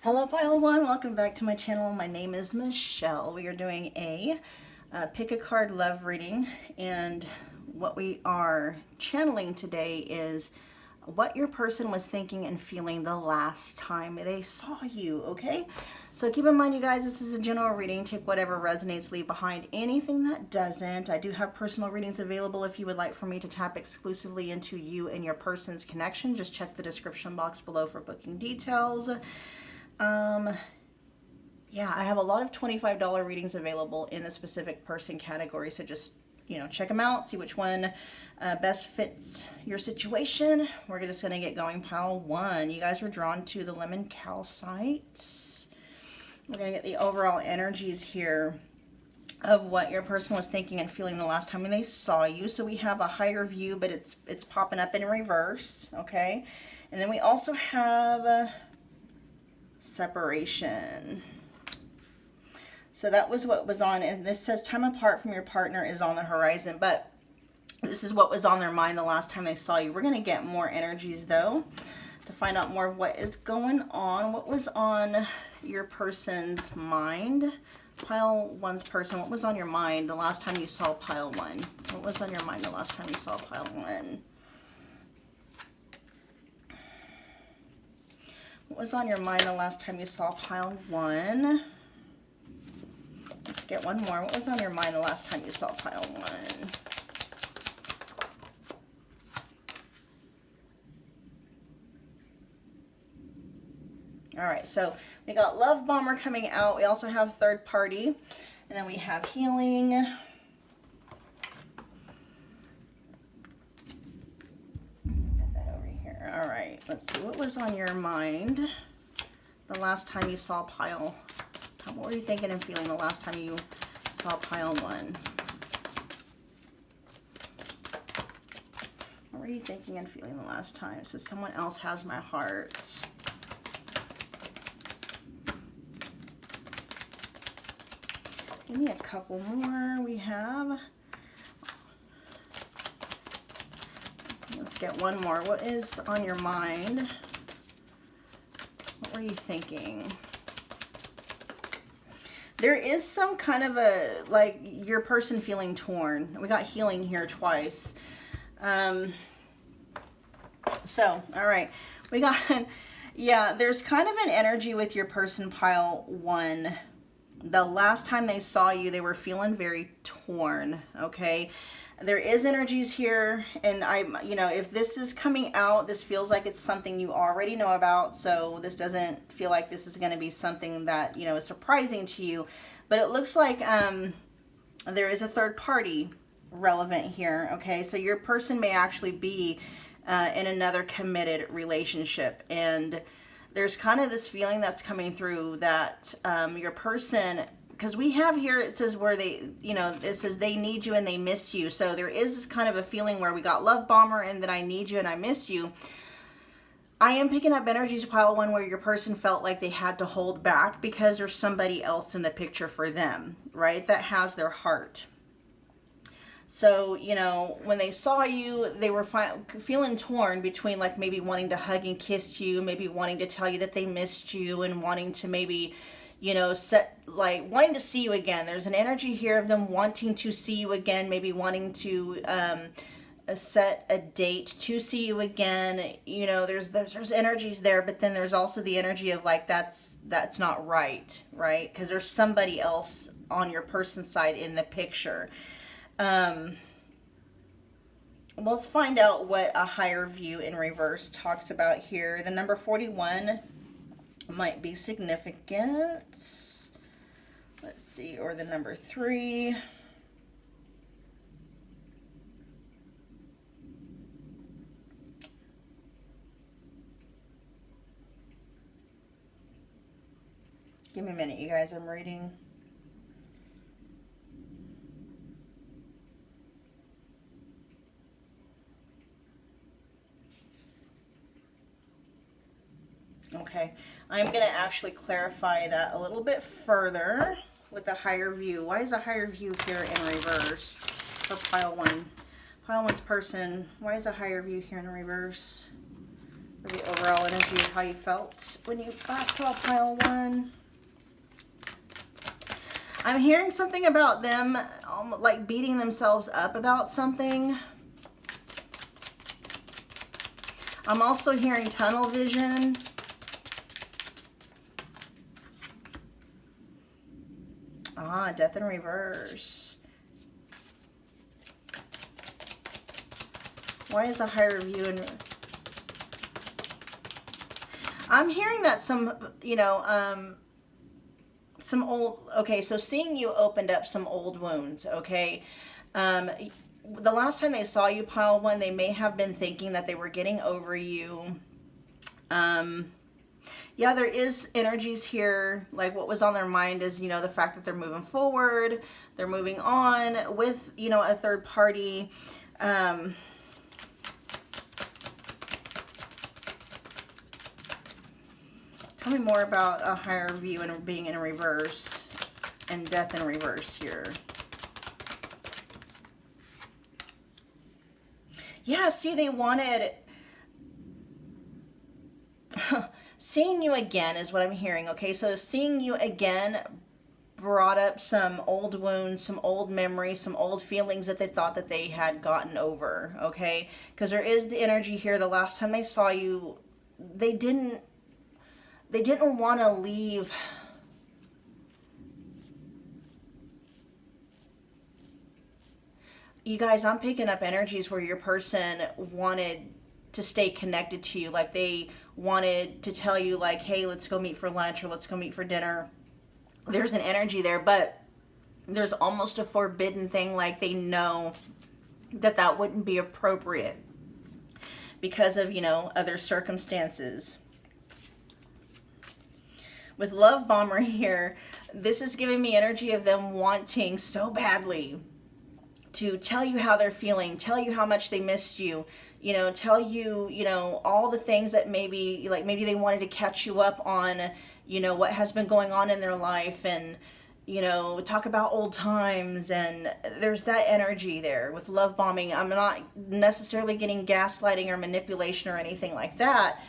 Hello pile one, welcome back to my channel. My name is Michelle. We are doing a pick a card love reading, and what we are channeling today is what your person was thinking and feeling the last time they saw you. Okay, so keep in mind, you guys, this is a general reading. Take whatever resonates, leave behind anything that doesn't. I do have personal readings available if you would like for me to tap exclusively into you and your person's connection. Just check the description box below for booking details. Yeah, I have a lot of $25 readings available in the specific person category, so just, check them out, see which one best fits your situation. We're just going to get going. Pile one, you guys are drawn to the lemon calcite. We're going to get the overall energies here of what your person was thinking and feeling the last time they saw you. So we have a higher view, but it's popping up in reverse, okay? And then we also have separation. So that was what was on, and this says time apart from your partner is on the horizon, but this is what was on their mind the last time they saw you. We're going to get more energies though to find out more of what is going on. What was on your person's mind? Pile one's person, what was on your mind the last time you saw pile one? What was on your mind the last time you saw pile one? What was on your mind the last time you saw pile one? Let's get one more. What was on your mind the last time you saw pile one? All right, so we got love bomber coming out. We also have third party, and then we have healing. Get that over here. All right, let's see. What was on your mind the last time you saw pile? What were you thinking and feeling the last time you saw pile one? What were you thinking and feeling the last time? It says someone else has my heart. Give me a couple more. We have, let's get one more. What is on your mind? What were you thinking? There is some kind of a, like, your person feeling torn. We got healing here twice. So, all right. We got, yeah, there's kind of an energy with your person pile one. The last time they saw you, they were feeling very torn, okay? There is energies here, and if this is coming out, this feels like it's something you already know about, so this doesn't feel like this is going to be something that, is surprising to you, but it looks like there is a third party relevant here, okay? So your person may actually be in another committed relationship, and there's kind of this feeling that's coming through that your person, because we have here, it says where they, it says they need you and they miss you. So there is this kind of a feeling where we got love bomber and that I need you and I miss you. I am picking up energies pile one where your person felt like they had to hold back because there's somebody else in the picture for them, right? That has their heart. So, when they saw you, they were feeling torn between, like, maybe wanting to hug and kiss you, maybe wanting to tell you that they missed you, and wanting to maybe, wanting to see you again. There's an energy here of them wanting to see you again, maybe wanting to set a date to see you again. There's energies there, but then there's also the energy of, like, that's not right? Because there's somebody else on your person's side in the picture. Let's find out what a higher view in reverse talks about here. The number 41 might be significant. Let's see, or the number 3. Give me a minute, you guys, I'm reading. Okay, I'm going to actually clarify that a little bit further with a higher view. Why is a higher view here in reverse for pile one? Pile one's person, why is a higher view here in reverse? For the overall energy of how you felt when you last saw pile 1. I'm hearing something about them like beating themselves up about something. I'm also hearing tunnel vision. Ah, death in reverse. Why is a higher view in... I'm hearing that some, you know, some old, okay, so seeing you opened up some old wounds, okay? The last time they saw you, pile 1, they may have been thinking that they were getting over you. Yeah, there is energies here, like what was on their mind is, you know, the fact that they're moving forward, they're moving on with, you know, a third party. Tell me more about a higher view and being in reverse and death in reverse here. Yeah, see, they wanted... seeing you again is what I'm hearing, okay? So seeing you again brought up some old wounds, some old memories, some old feelings that they thought that they had gotten over, okay? Because there is the energy here. The last time they saw you, they didn't want to leave. You guys, I'm picking up energies where your person wanted to stay connected to you. Like they wanted to tell you like, hey, let's go meet for lunch or let's go meet for dinner. There's an energy there, but there's almost a forbidden thing. Like they know that that wouldn't be appropriate because of, you know, other circumstances. With Love Bomber here, this is giving me energy of them wanting so badly to tell you how they're feeling, tell you how much they missed you, you know, tell you, you know, all the things that maybe, like maybe they wanted to catch you up on, you know, what has been going on in their life and, you know, talk about old times. And there's that energy there with love bombing. I'm not necessarily getting gaslighting or manipulation or anything like that.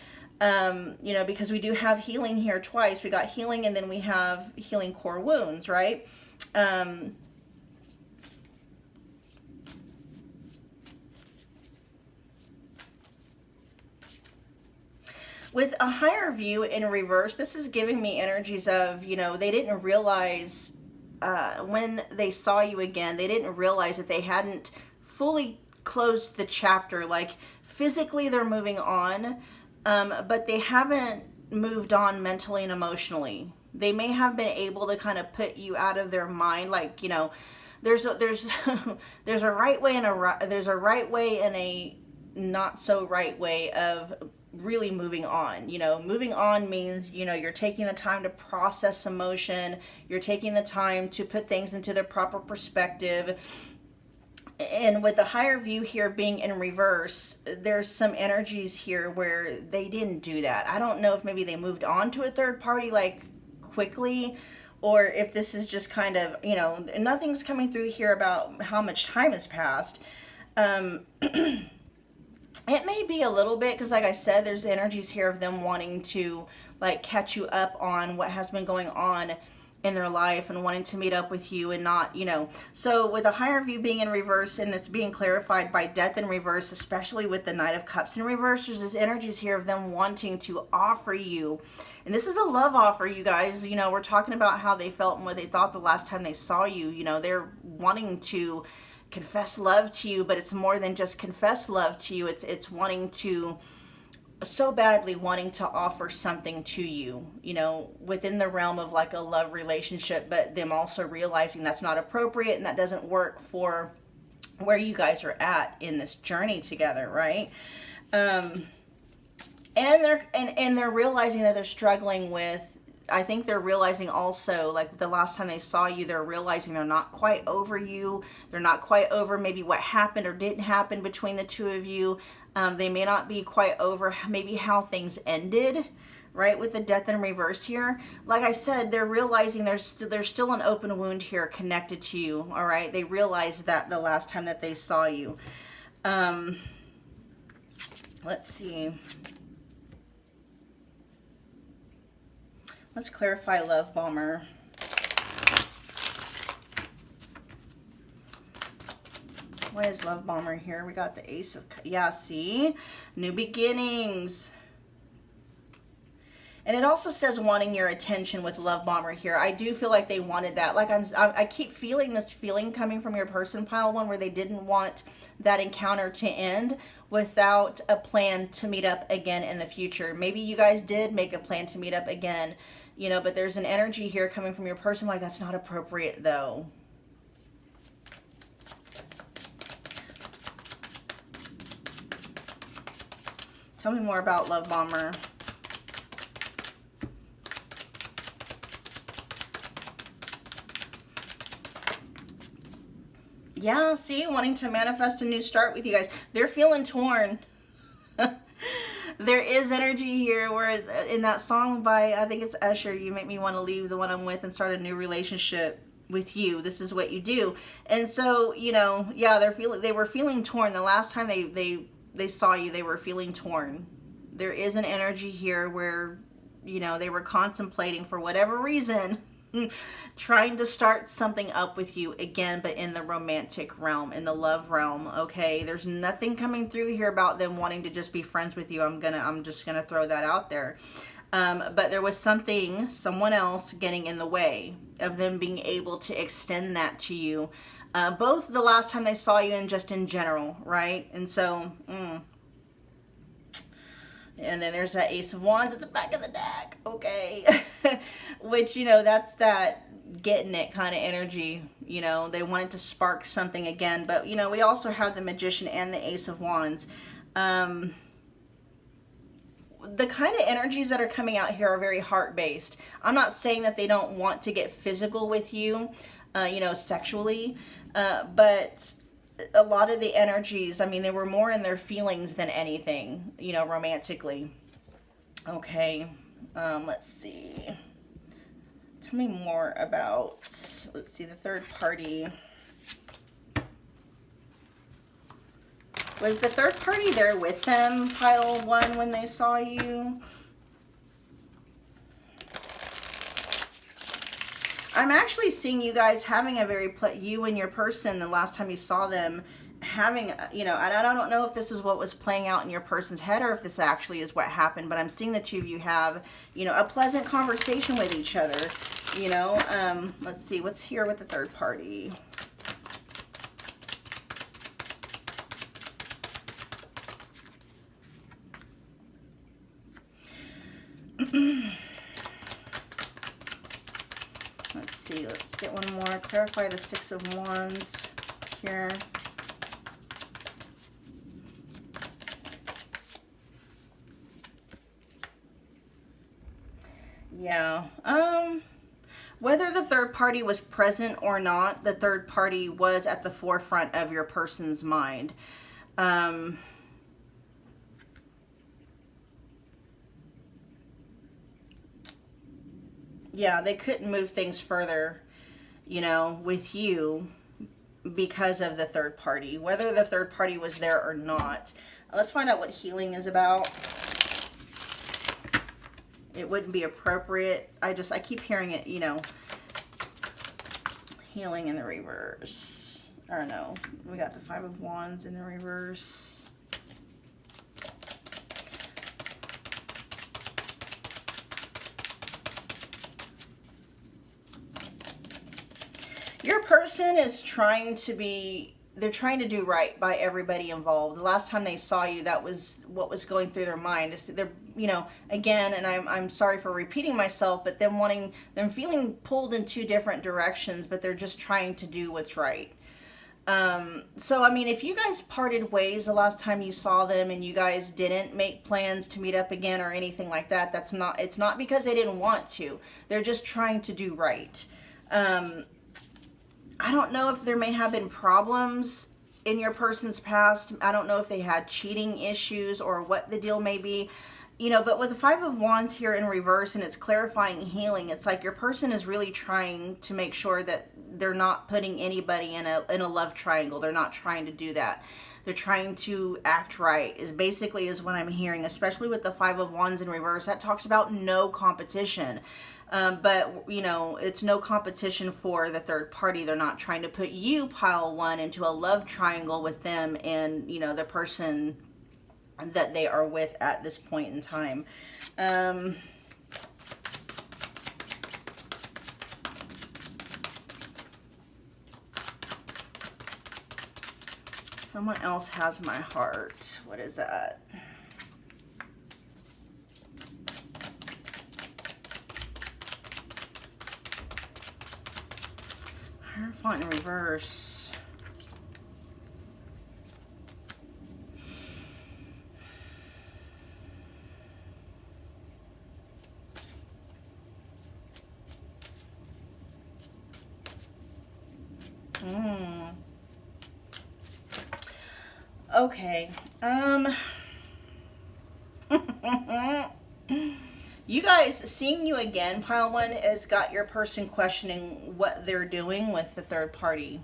You know, because we do have healing here twice. We got healing and then we have healing core wounds, right? With a higher view in reverse, this is giving me energies of, you know, they didn't realize when they saw you again, they didn't realize that they hadn't fully closed the chapter. Like physically they're moving on, but they haven't moved on mentally and emotionally. They may have been able to kind of put you out of their mind. Like, you know, there's a right way and there's a right way and a not so right way of really moving on. You know, moving on means, you know, you're taking the time to process emotion, you're taking the time to put things into their proper perspective. And with the higher view here being in reverse, there's some energies here where they didn't do that. I don't know if maybe they moved on to a third party like quickly, or if this is just kind of, you know, nothing's coming through here about how much time has passed. It may be a little bit, because like I said, there's energies here of them wanting to like catch you up on what has been going on in their life and wanting to meet up with you and not, you know. So with a higher view being in reverse and it's being clarified by death in reverse, especially with the Knight of Cups in reverse, there's energies here of them wanting to offer you. And this is a love offer, you guys. You know, we're talking about how they felt and what they thought the last time they saw you. You know, they're wanting to confess love to you, but it's more than just confess love to you. It's wanting to, so badly wanting to offer something to you, you know, within the realm of like a love relationship, but them also realizing that's not appropriate and that doesn't work for where you guys are at in this journey together, right? And they're realizing that they're struggling with, I think they're realizing also, like the last time they saw you, they're realizing they're not quite over you. They're not quite over maybe what happened or didn't happen between the two of you. They may not be quite over maybe how things ended, right? With the death in reverse here. Like I said, they're realizing there's still an open wound here connected to you, all right? They realized that the last time that they saw you. Let's see. Let's clarify love bomber. What is love bomber here? We got the ace of, yeah, see? New beginnings. And it also says wanting your attention with love bomber here. I do feel like they wanted that. Like I keep feeling this feeling coming from your person pile one where they didn't want that encounter to end without a plan to meet up again in the future. Maybe you guys did make a plan to meet up again, you know, but there's an energy here coming from your person like that's not appropriate though. Tell me more about love bomber. Yeah, see, wanting to manifest a new start with you guys. They're feeling torn. There is energy here where in that song by, I think it's Usher, You Make Me Want to Leave the One I'm With and Start a New Relationship with You. This is what you do. And so, you know, yeah, they were feeling torn. The last time they saw you, they were feeling torn. There is an energy here where, you know, they were contemplating for whatever reason trying to start something up with you again, but in the romantic realm, in the love realm. Okay, there's nothing coming through here about them wanting to just be friends with you. I'm just gonna throw that out there. But there was someone else getting in the way of them being able to extend that to you, both the last time they saw you and just in general, right? And so and then there's that Ace of Wands at the back of the deck. Okay. Which, you know, that's that getting it kind of energy. You know, they wanted to spark something again. But, you know, we also have the Magician and the Ace of Wands. The kind of energies that are coming out here are very heart-based. I'm not saying that they don't want to get physical with you, you know, sexually. But a lot of the energies, I mean, they were more in their feelings than anything, you know, romantically. Okay, let's see. Tell me more about, let's see, the third party. Was the third party there with them, pile one, when they saw you? I'm actually seeing you guys having a very, you and your person, the last time you saw them, having, you know, and I don't know if this is what was playing out in your person's head or if this actually is what happened, but I'm seeing the two of you have, you know, a pleasant conversation with each other, you know. Let's see, what's here with the third party? Let's see, let's get one more. Clarify the Six of Wands here. Yeah. Whether the third party was present or not, the third party was at the forefront of your person's mind. Yeah, they couldn't move things further, you know, with you because of the third party, whether the third party was there or not. Let's find out what healing is about. It wouldn't be appropriate. I keep hearing it, you know, healing in the reverse. Or no, we got the Five of Wands in the reverse. Your person is trying to be, they're trying to do right by everybody involved. The last time they saw you, that was what was going through their mind. They're, you know, again, and I'm sorry for repeating myself, but them feeling pulled in two different directions, but they're just trying to do what's right. So, I mean, if you guys parted ways the last time you saw them and you guys didn't make plans to meet up again or anything like that, it's not because they didn't want to. They're just trying to do right. I don't know if there may have been problems in your person's past. I don't know if they had cheating issues or what the deal may be, you know, but with the Five of Wands here in reverse and it's clarifying healing, it's like your person is really trying to make sure that they're not putting anybody in a love triangle. They're not trying to do that. They're trying to act right is basically is what I'm hearing, especially with the Five of Wands in reverse. That talks about no competition. But, you know, it's no competition for the third party. They're not trying to put you, pile one, into a love triangle with them and, you know, the person that they are with at this point in time. Someone else has my heart. What is that? Hierophant in reverse. Okay. You guys, seeing you again, pile one, has got your person questioning what they're doing with the third party.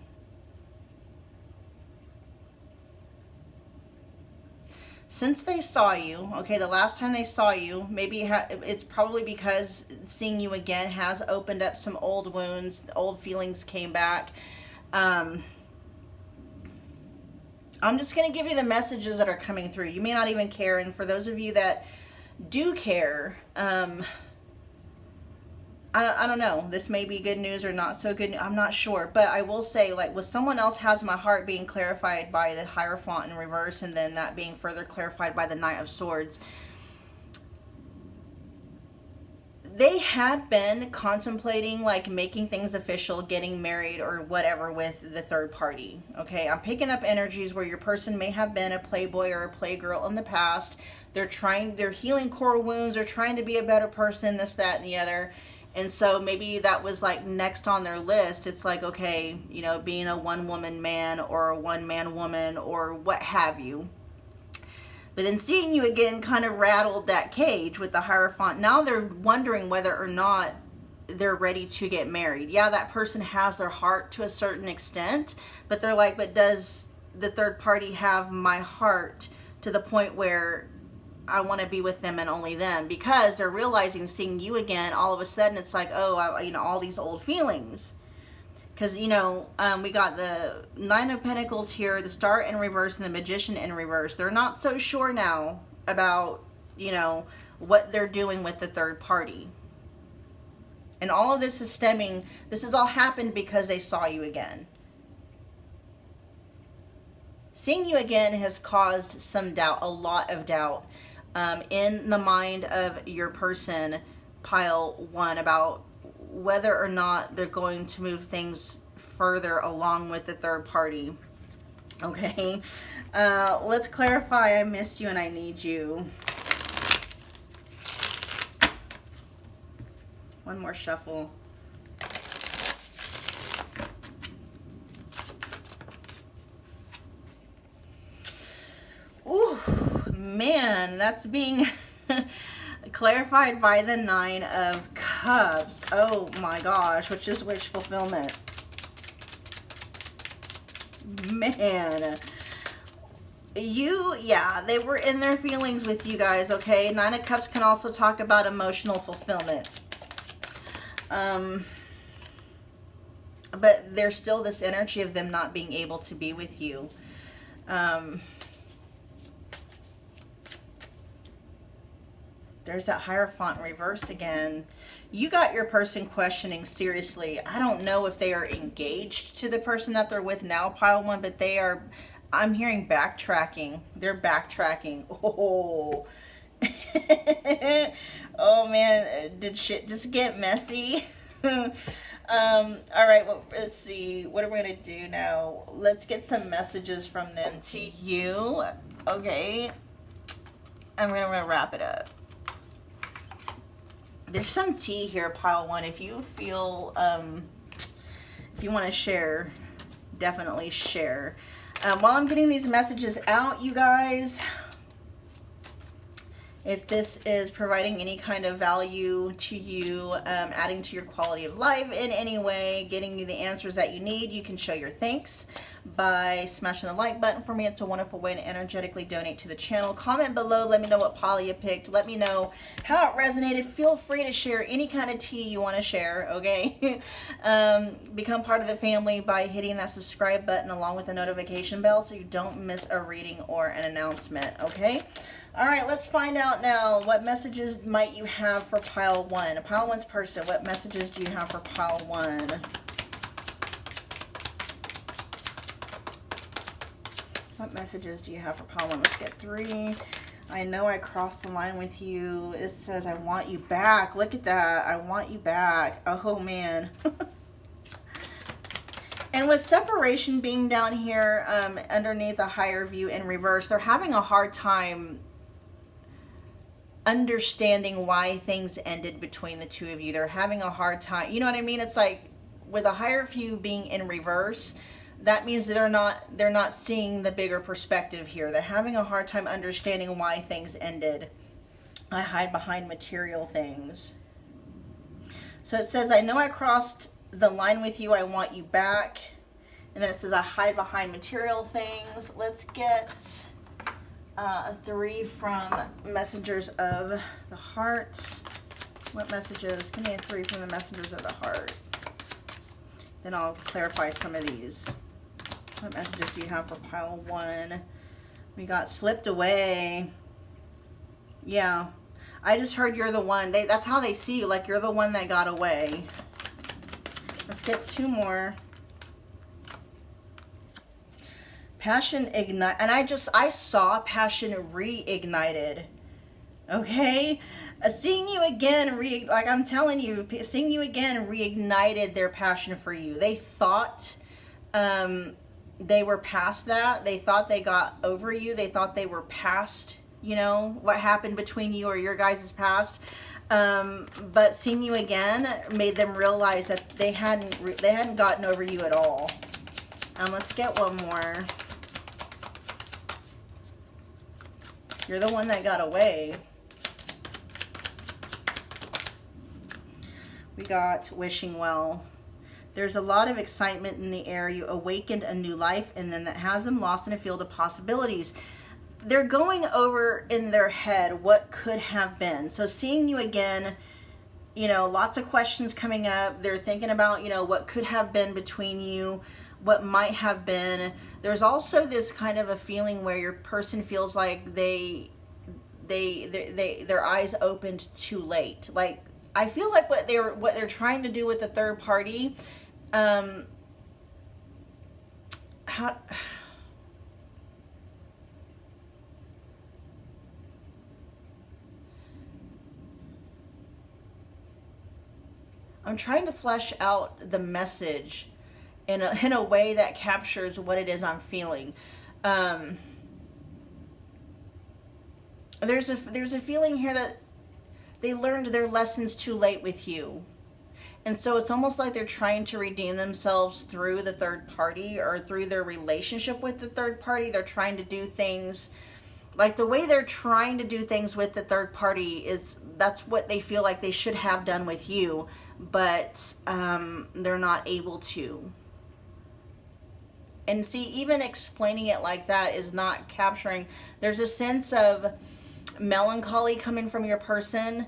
Since they saw you, okay, the last time they saw you, maybe it's probably because seeing you again has opened up some old wounds, old feelings came back. I'm just going to give you the messages that are coming through. You may not even care, and for those of you that do care, I don't know. This may be good news or not so good. I'm not sure. But I will say, like, with someone else has my heart being clarified by the Hierophant in reverse, and then that being further clarified by the Knight of Swords. They had been contemplating, like, making things official, getting married or whatever with the third party. Okay, I'm picking up energies where your person may have been a playboy or a playgirl in the past. They're healing core wounds. They're trying to be a better person, this, that, and the other. And so maybe that was like next on their list. It's like, okay, you know, being a one-woman man or a one-man woman or what have you. But then seeing you again kind of rattled that cage with the Hierophant. Now they're wondering whether or not they're ready to get married. Yeah, that person has their heart to a certain extent, but they're like, but does the third party have my heart to the point where I want to be with them and only them? Because they're realizing, seeing you again, all of a sudden it's like, oh, you know, all these old feelings. Because, you know, we got the Nine of Pentacles here, the Star in reverse, and the Magician in reverse. They're not so sure now about, you know, what they're doing with the third party. And all of this is stemming, this has all happened because they saw you again. Seeing you again has caused some doubt, a lot of doubt, in the mind of your person, pile one, about whether or not they're going to move things further along with the third party. Okay, let's clarify. I missed you and I need you. One more shuffle. Ooh, man, that's being clarified by the Nine of Cups. Oh my gosh, which is wish fulfillment. Man, yeah, they were in their feelings with you guys, okay? Nine of Cups can also talk about emotional fulfillment. But there's still this energy of them not being able to be with you. There's that Hierophant in reverse again. You got your person questioning seriously. I don't know if they are engaged to the person that they're with now, pile one, but they are, I'm hearing backtracking. They're backtracking. Oh. Oh man, did shit just get messy? All right, well, let's see. What are we going to do now? Let's get some messages from them to you. Okay. I'm going to wrap it up. There's some tea here, pile one. If you feel, if you want to share, definitely share. While I'm getting these messages out, you guys, If this is providing any kind of value to you, adding to your quality of life in any way, getting you the answers that you need, you can show your thanks by smashing the like button for me. It's a wonderful way to energetically donate to the channel. Comment below. Let me know what pile you picked. Let me know how it resonated. Feel free to share any kind of tea you want to share, okay? Become part of the family by hitting that subscribe button along with the notification bell so you don't miss a reading or an announcement, okay? All right, let's find out now, what messages might you have for pile 1? Pile 1's person, what messages do you have for pile 1? What messages do you have for pile 1? Let's get 3. I know I crossed the line with you. It says, I want you back. Look at that. I want you back. Oh, man. And with separation being down here underneath a higher view in reverse, they're having a hard time understanding why things ended between the two of you. They're having a hard time. You know what I mean? It's like with a higher view being in reverse, that means they're not seeing the bigger perspective here. They're having a hard time understanding why things ended. I hide behind material things. So it says, I know I crossed the line with you. I want you back. And then it says, I hide behind material things. Let's get a 3 from Messengers of the Heart. What messages? Give me a 3 from the Messengers of the Heart. Then I'll clarify some of these. What messages do you have for pile 1? We got slipped away. Yeah. I just heard you're the one. That's how they see you, like you're the one that got away. Let's get 2 more. Passion ignite, and I saw passion reignited. Okay, seeing you again, like I'm telling you, seeing you again reignited their passion for you. They thought they were past that. They thought they got over you. They thought they were past, you know, what happened between you or your guys' past. But seeing you again made them realize that they hadn't gotten over you at all. Let's get one more. You're the one that got away. We got wishing well. There's a lot of excitement in the air. You awakened a new life, and then that has them lost in a field of possibilities. They're going over in their head what could have been. So seeing you again, you know, lots of questions coming up. They're thinking about, you know, what could have been between you, what might have been. There's also this kind of a feeling where your person feels like their eyes opened too late. Like, I feel like what they're trying to do with the third party, I'm trying to flesh out the message in a way that captures what it is I'm feeling. There's a feeling here that they learned their lessons too late with you. And so it's almost like they're trying to redeem themselves through the third party or through their relationship with the third party. They're trying to do things like the way they're trying to do things with the third party that's what they feel like they should have done with you, but they're not able to. And see, even explaining it like that is not capturing. There's a sense of melancholy coming from your person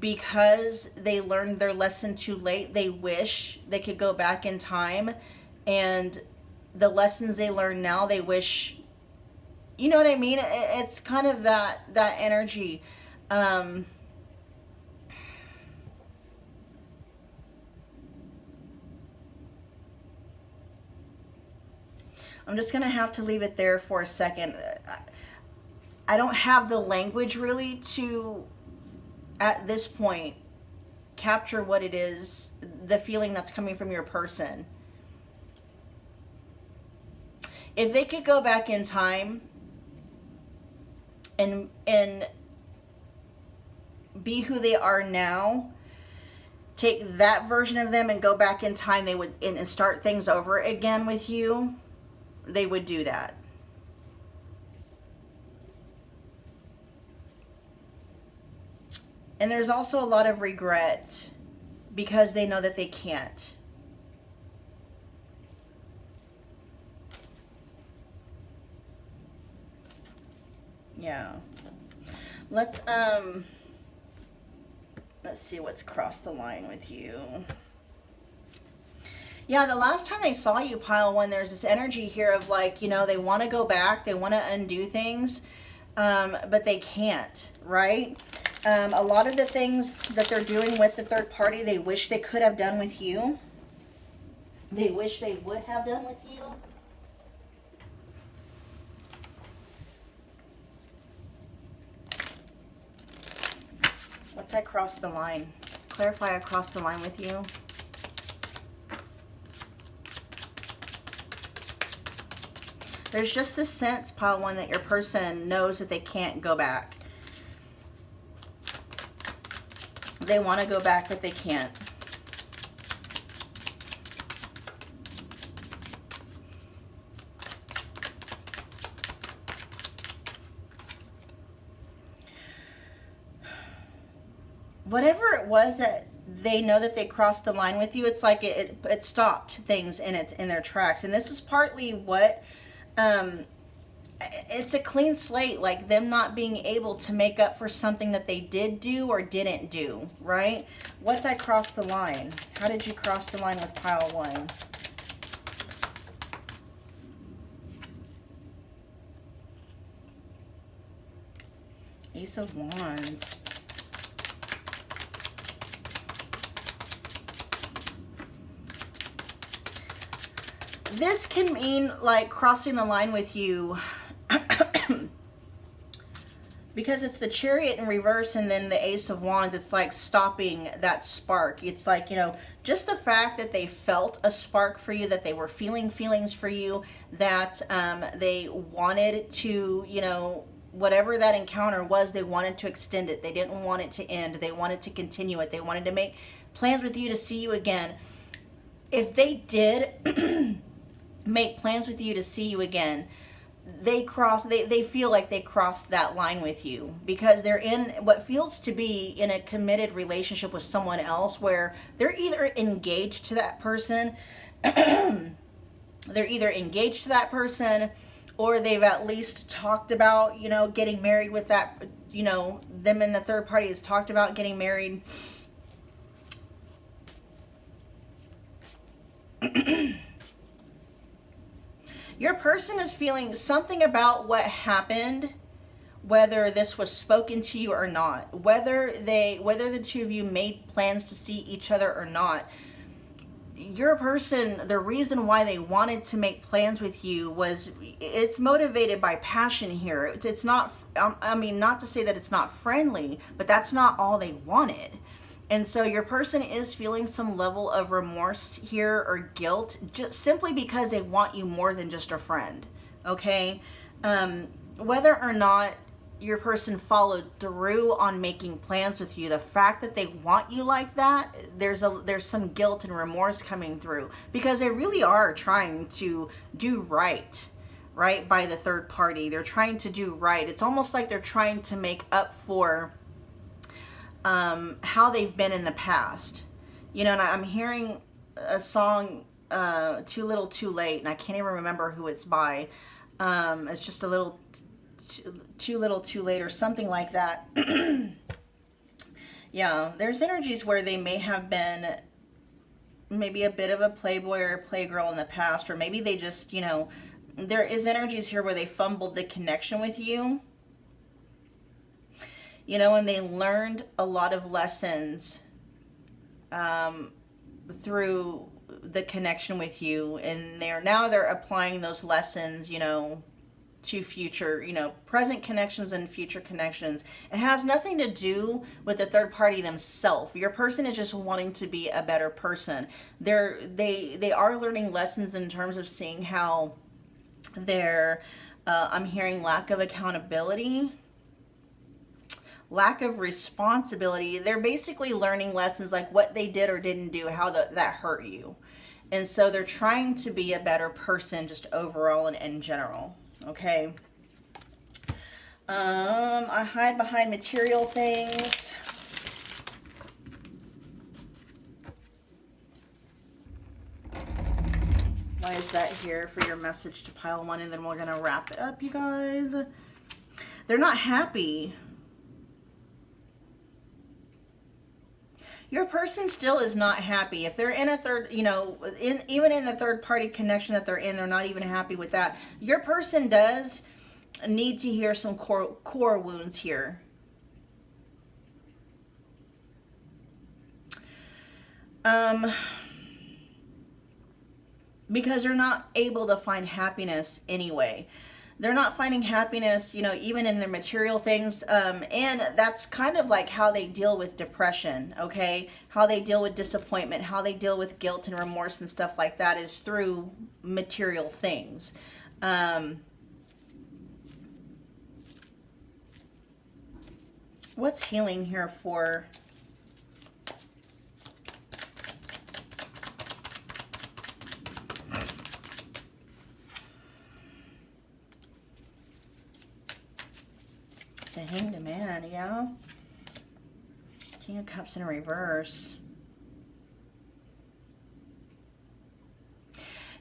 because they learned their lesson too late. They wish they could go back in time, and the lessons they learn now, they wish, you know what I mean? It's kind of that energy. I'm just going to have to leave it there for a second. I don't have the language really to, at this point, capture what it is, the feeling that's coming from your person. If they could go back in time and be who they are now, take that version of them and go back in time, they would and start things over again with you, they would do that. And there's also a lot of regret because they know that they can't. Yeah. Let's see what's crossed the line with you. Yeah, the last time they saw you, pile one, there's this energy here of like, you know, they want to go back, they want to undo things, but they can't, right? A lot of the things that they're doing with the third party, they wish they could have done with you. They wish they would have done with you. What's I cross the line? Clarify I crossed the line with you. There's just this sense, pile one, that your person knows that they can't go back. They want to go back, but they can't. Whatever it was that they know that they crossed the line with you, it's like it stopped things in their tracks. And this was partly what it's a clean slate, like them not being able to make up for something that they did do or didn't do, right? What's I crossed the line? How did you cross the line with pile one? Ace of Wands. This can mean like crossing the line with you because it's the Chariot in reverse and then the Ace of Wands. It's like stopping that spark. It's like, you know, just the fact that they felt a spark for you, that they were feeling feelings for you, that they wanted to, you know, whatever that encounter was, they wanted to extend it. They didn't want it to end. They wanted to continue it. They wanted to make plans with you to see you again. If they did make plans with you to see you again, they feel like they crossed that line with you because they're in what feels to be in a committed relationship with someone else where they're either engaged to that person or they've at least talked about, you know, getting married with that, you know, them and the third party has talked about getting married. Your person is feeling something about what happened, whether this was spoken to you or not, whether the two of you made plans to see each other or not. Your person, the reason why they wanted to make plans with you was, it's motivated by passion here. It's not, I mean, not to say that it's not friendly, but that's not all they wanted. And so your person is feeling some level of remorse here or guilt, just simply because they want you more than just a friend, okay? Whether or not your person followed through on making plans with you, the fact that they want you like that, there's some guilt and remorse coming through because they really are trying to do right by the third party. They're trying to do right. It's almost like they're trying to make up for how they've been in the past, you know. And I'm hearing a song, Too Little Too Late, and I can't even remember who it's by. It's just a little too little too late or something like that. Yeah, there's energies where they may have been maybe a bit of a playboy or a playgirl in the past, or maybe they just, you know, there is energies here where they fumbled the connection with you. You know, and they learned a lot of lessons through the connection with you, and they're applying those lessons, you know, to future, you know, present connections and future connections. It has nothing to do with the third party themselves. Your person is just wanting to be a better person. They are learning lessons in terms of seeing how they're I'm hearing lack of accountability, lack of responsibility. They're basically learning lessons like what they did or didn't do, how that hurt you. And so they're trying to be a better person just overall and in general. Okay. I hide behind material things. Why is that here for your message to pile 1? And then we're going to wrap it up, you guys. They're not happy. Your person still is not happy. If they're in a third, you know, even in the third party connection that they're in, they're not even happy with that. Your person does need to hear some core wounds here. Because they're not able to find happiness anyway. They're not finding happiness, you know, even in their material things. And that's kind of like how they deal with depression, okay? How they deal with disappointment, how they deal with guilt and remorse and stuff like that is through material things. What's healing here for? The Hanged Man, yeah. King of Cups in reverse.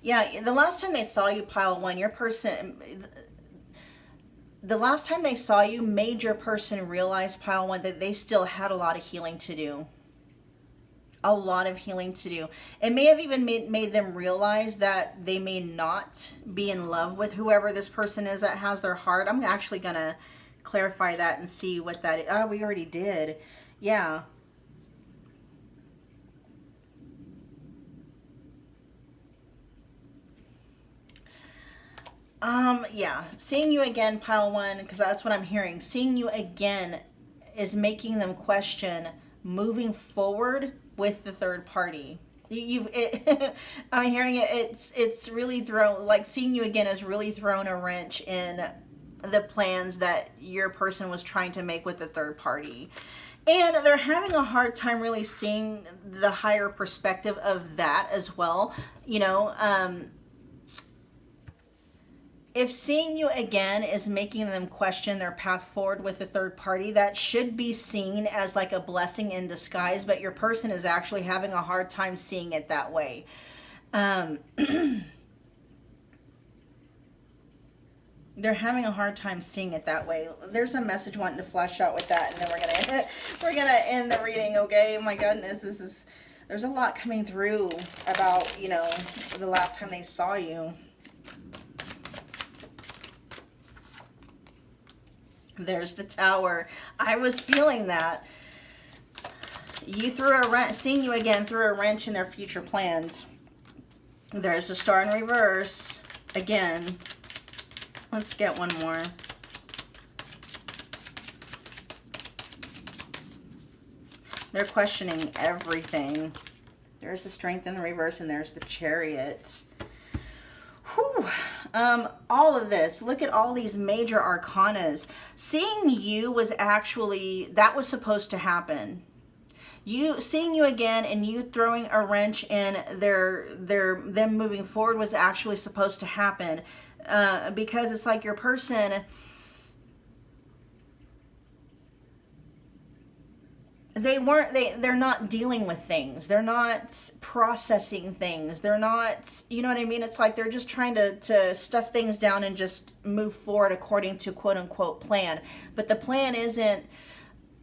Yeah, the last time they saw you, pile 1, your person, the last time they saw you, made your person realize, pile 1, that they still had a lot of healing to do. A lot of healing to do. It may have even made them realize that they may not be in love with whoever this person is that has their heart. I'm actually going to clarify that and see what that is. Oh, we already did. Yeah. Yeah. Seeing you again, pile 1, because that's what I'm hearing. Seeing you again is making them question moving forward with the third party. I'm hearing it. It's really thrown, like seeing you again has really thrown a wrench in the plans that your person was trying to make with the third party. And they're having a hard time really seeing the higher perspective of that as well. You know, if seeing you again is making them question their path forward with the third party, that should be seen as like a blessing in disguise, but your person is actually having a hard time seeing it that way. They're having a hard time seeing it that way. There's a message wanting to flash out with that, and then we're gonna end the reading. Okay, my goodness, there's a lot coming through about, you know, the last time they saw you. There's the Tower. I was feeling that. You threw a wrench. Seeing you again threw a wrench in their future plans. There's the Star in reverse again. Let's get one more. They're questioning everything. There's the Strength in the reverse, and there's the Chariot. Whew. All of this, look at all these major arcanas. Seeing you was actually, that was supposed to happen. Seeing you again and you throwing a wrench in them moving forward was actually supposed to happen. Because it's like your person, they're not dealing with things. They're not processing things. They're not, you know what I mean? It's like they're just trying to stuff things down and just move forward according to quote unquote plan. But the plan isn't,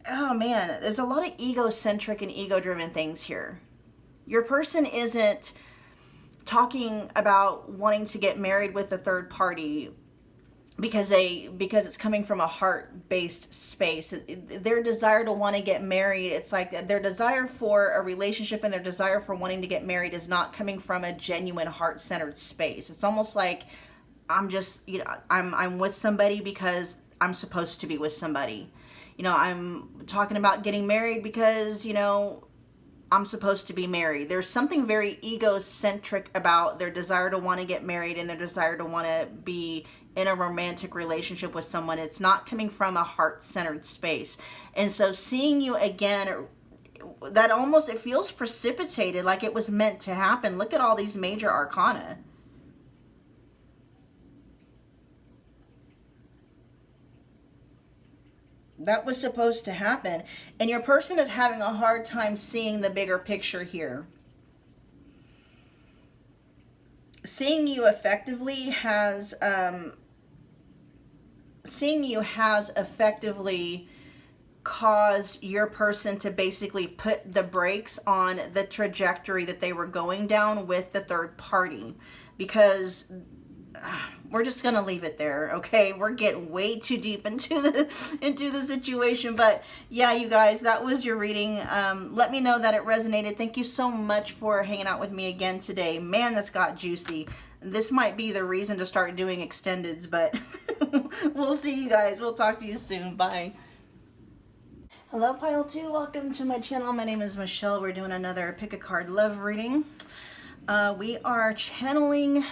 oh man, there's a lot of egocentric and ego driven things here. Your person isn't talking about wanting to get married with a third party because it's coming from a heart-based space. Their desire to want to get married, it's like their desire for a relationship and their desire for wanting to get married is not coming from a genuine heart-centered space. It's almost like I'm just, you know, I'm with somebody because I'm supposed to be with somebody. You know, I'm talking about getting married because, you know, I'm supposed to be married. There's something very egocentric about their desire to want to get married and their desire to want to be in a romantic relationship with someone. It's not coming from a heart-centered space. And so seeing you again, that almost, it feels precipitated, like it was meant to happen. Look at all these major arcana. That was supposed to happen. And your person is having a hard time seeing the bigger picture here. seeing you has effectively caused your person to basically put the brakes on the trajectory that they were going down with the third party, because we're just gonna leave it there, okay? We're getting way too deep into the situation, but yeah, you guys, that was your reading. Let me know that it resonated. Thank you so much for hanging out with me again today. Man, this got juicy. This might be the reason to start doing extendeds, but we'll see you guys. We'll talk to you soon. Bye. Hello, Pile 2. Welcome to my channel. My name is Michelle. We're doing another pick a card love reading. We are channeling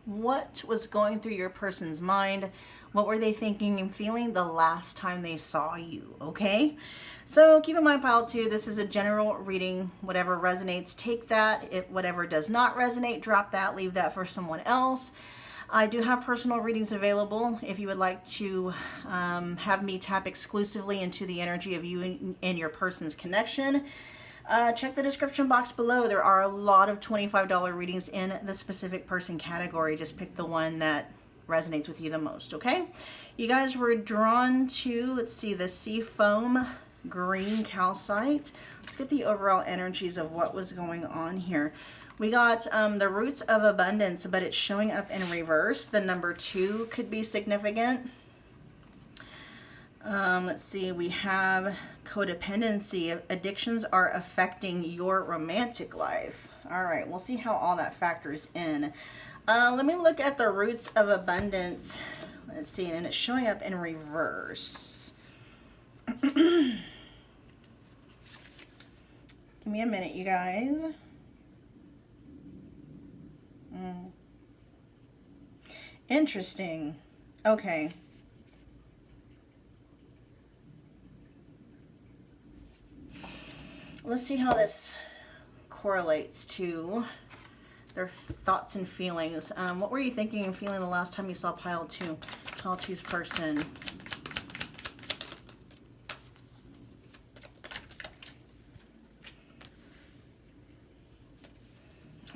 what was going through your person's mind. What were they thinking and feeling the last time they saw you, okay? So keep in mind, Pile 2, this is a general reading. Whatever resonates, take that. If whatever does not resonate, drop that, leave that for someone else. I do have personal readings available if you would like to have me tap exclusively into the energy of you and your person's connection. Check the description box below. There are a lot of $25 readings in the specific person category. Just pick the one that resonates with you the most, okay? You guys were drawn to, let's see, the sea foam green calcite. Let's get the overall energies of what was going on here. We got the roots of abundance, but it's showing up in reverse. The number 2 could be significant. Let's see, we have codependency. Addictions are affecting your romantic life. All right, we'll see how all that factors in. Let me look at the roots of abundance. Let's see, and it's showing up in reverse. Give me a minute, you guys. Interesting. Okay. Let's see how this correlates to their thoughts and feelings. What were you thinking and feeling the last time you saw Pile 2? Pile 2's person.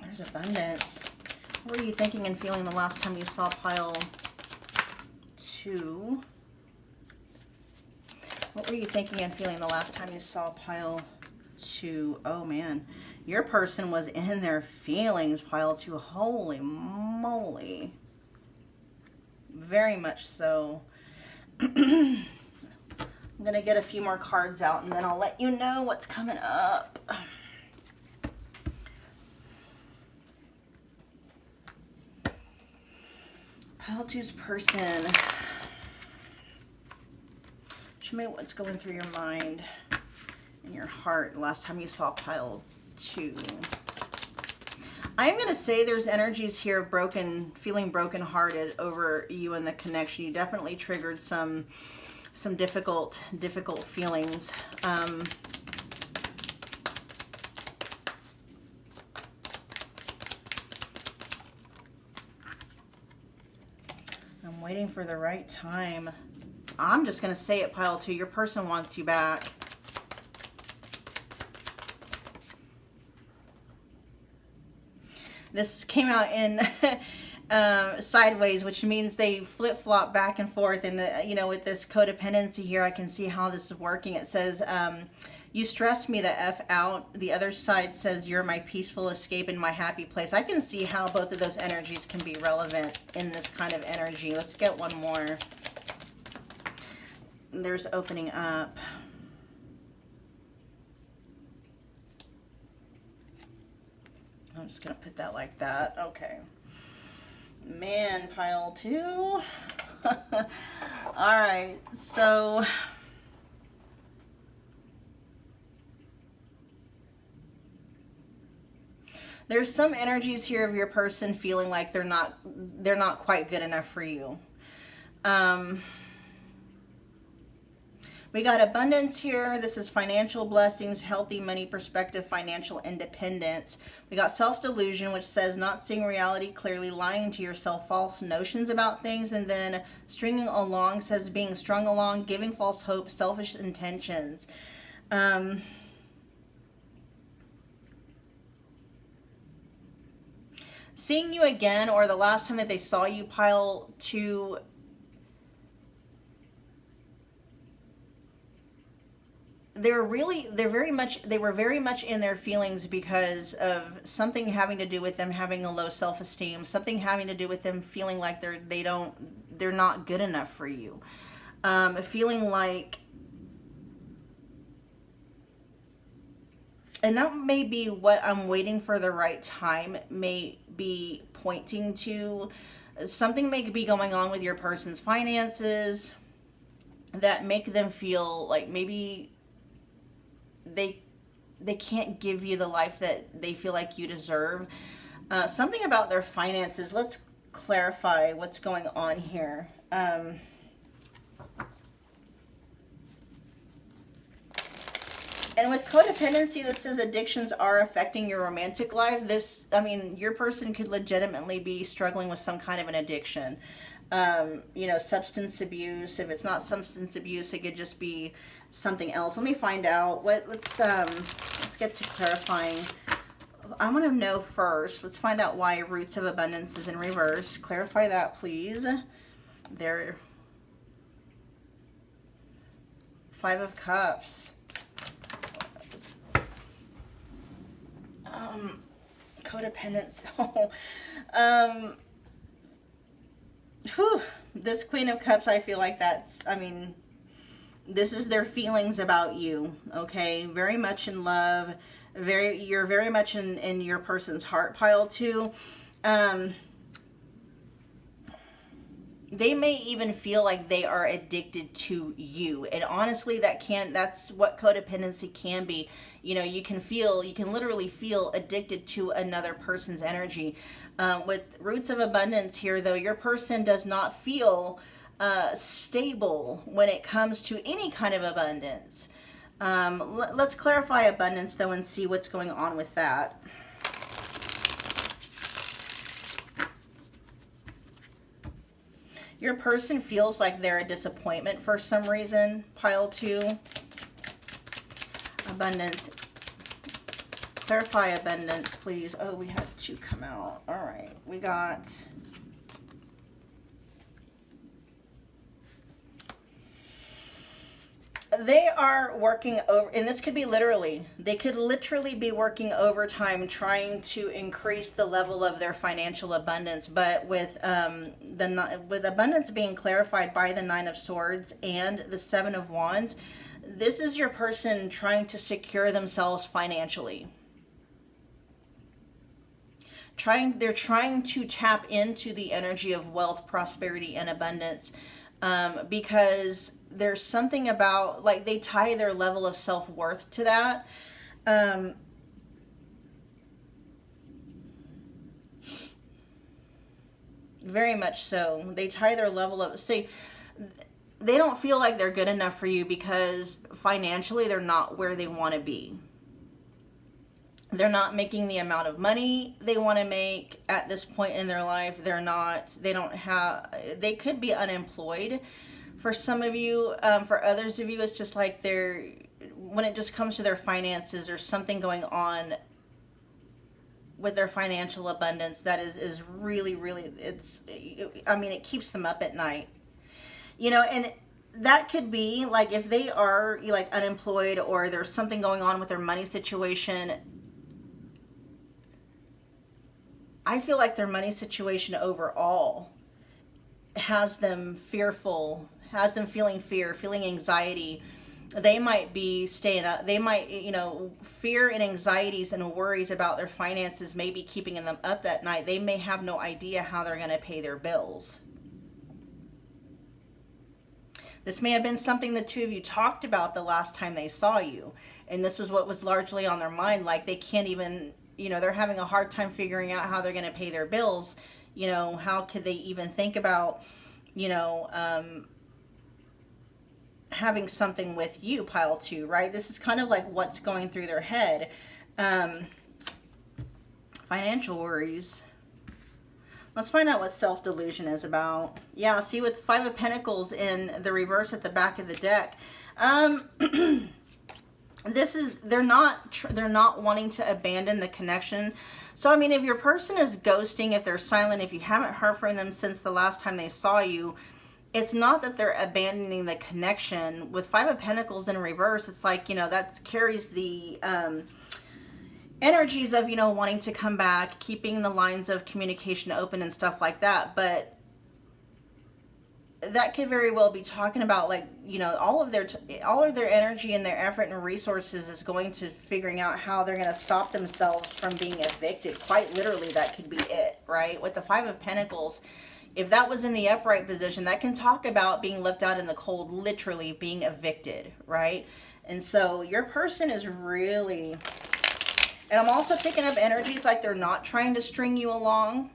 There's abundance. What were you thinking and feeling the last time you saw Pile 2? What were you thinking and feeling the last time you saw Pile 2? Oh man, your person was in their feelings, Pile 2. Holy moly. Very much so. I'm gonna get a few more cards out and then I'll let you know what's coming up. Pile 2's person. Show me what's going through your mind and your heart last time you saw Pile 2. I'm going to say there's energies here of feeling brokenhearted over you and the connection. You definitely triggered some difficult feelings. I'm waiting for the right time. I'm just going to say it, Pile 2. Your person wants you back. This came out in sideways, which means they flip-flop back and forth. And, you know, with this codependency here, I can see how this is working. It says, you stress me the F out. The other side says, you're my peaceful escape and my happy place. I can see how both of those energies can be relevant in this kind of energy. Let's get one more. There's opening up. I'm just going to put that like that. Okay. Man, Pile 2. All right. So there's some energies here of your person feeling like they're not quite good enough for you. We got abundance here. This is financial blessings, healthy money perspective, financial independence. We got self-delusion, which says not seeing reality clearly, lying to yourself, false notions about things. And then stringing along says being strung along, giving false hope, selfish intentions. seeing you again, or the last time that they saw you, pile 2, they were very much in their feelings because of something having to do with them having a low self-esteem, something having to do with them feeling like they're not good enough for you, feeling like, and that may be what I'm waiting for the right time may be pointing to. Something may be going on with your person's finances that make them feel like maybe they can't give you the life that they feel like you deserve. Something about their finances. Let's clarify what's going on here. And with codependency, this says addictions are affecting your romantic life. Your person could legitimately be struggling with some kind of an addiction. Substance abuse. If it's not substance abuse, it could just be something else. Let me find out. Let's get to clarifying. I want to know first. Let's find out why Roots of Abundance is in reverse. Clarify that, please. There. 5 of Cups. Codependence. This Queen of Cups, I feel like this is their feelings about you, okay? Very much in love. You're very much in your person's heart pile too. They may even feel like they are addicted to you. And honestly, that's what codependency can be. You can literally feel addicted to another person's energy. With Roots of Abundance here, though, your person does not feel stable when it comes to any kind of abundance. Let's clarify abundance, though, and see what's going on with that. Your person feels like they're a disappointment for some reason. Pile 2. Abundance. Clarify abundance, please. Oh, we had 2 come out. All right. We got... They are working over, and this could be literally, they could literally be working overtime trying to increase the level of their financial abundance. But with abundance being clarified by the 9 of Swords and the 7 of Wands, this is your person trying to secure themselves financially. They're trying to tap into the energy of wealth, prosperity, and abundance, because there's something about, like, they tie their level of self-worth to that. Very much so. They tie their level of, they don't feel like they're good enough for you because financially they're not where they want to be. They're not making the amount of money they want to make at this point in their life. They could be unemployed for some of you. For others of you, it's just like when it just comes to their finances, there's something going on with their financial abundance that is really, really, it keeps them up at night. And that could be like if they are like unemployed or there's something going on with their money situation. I feel like their money situation overall has them fearful, has them feeling fear, feeling anxiety. They might be staying up. They might, fear and anxieties and worries about their finances may be keeping them up at night. They may have no idea how they're going to pay their bills. This may have been something the two of you talked about the last time they saw you. And this was what was largely on their mind. Like they can't even, they're having a hard time figuring out how they're going to pay their bills. How could they even think about, having something with you, pile 2, right? This is kind of like what's going through their head. Financial worries. Let's find out what self-delusion is about. Yeah, see, with 5 of Pentacles in the reverse at the back of the deck. they're not wanting to abandon the connection. So, I mean, if your person is ghosting, if they're silent, if you haven't heard from them since the last time they saw you, it's not that they're abandoning the connection. With Five of Pentacles in reverse, it's like, that carries the energies of, wanting to come back, keeping the lines of communication open and stuff like that. But that could very well be talking about, like, all of their energy and their effort and resources is going to figuring out how they're going to stop themselves from being evicted. Quite literally, that could be it, right? With the Five of Pentacles, if that was in the upright position, that can talk about being left out in the cold, literally being evicted, right? And so your person is really, and I'm also picking up energies like they're not trying to string you along.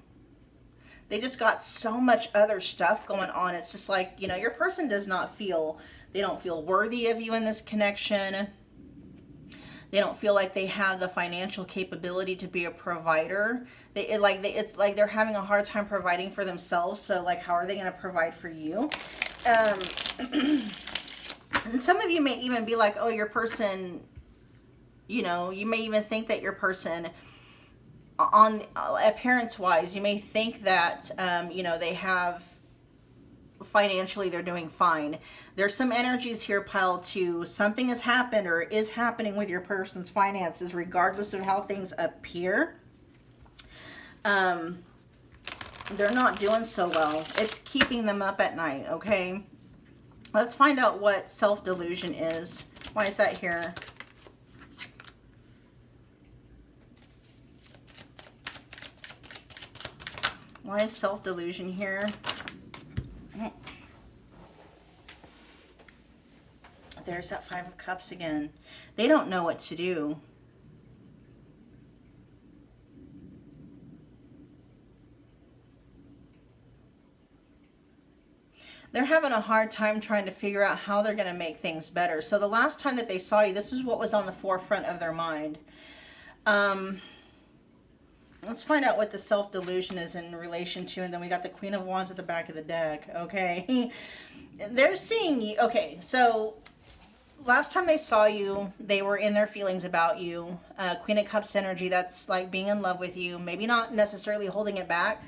They just got so much other stuff going on. It's just like, your person does not feel, they don't feel worthy of you in this connection. They don't feel like they have the financial capability to be a provider. It's like they're having a hard time providing for themselves. So, like, how are they going to provide for you? And some of you may even be like, oh, your person, you may even think that your person, on appearance-wise, you may think that, they have, financially they're doing fine. There's some energies here, pile 2. Something has happened or is happening with your person's finances, regardless of how things appear. They're not doing so well. It's keeping them up at night, okay? Let's find out what self-delusion is. Why is that here? Why is self-delusion here? There's that Five of Cups again. They don't know what to do. They're having a hard time trying to figure out how they're going to make things better. So the last time that they saw you, this is what was on the forefront of their mind. Let's find out what the self-delusion is in relation to, and then we got the Queen of Wands at the back of the deck, okay? They're seeing you, okay, so last time they saw you, they were in their feelings about you. Queen of Cups energy, that's like being in love with you. Maybe not necessarily holding it back.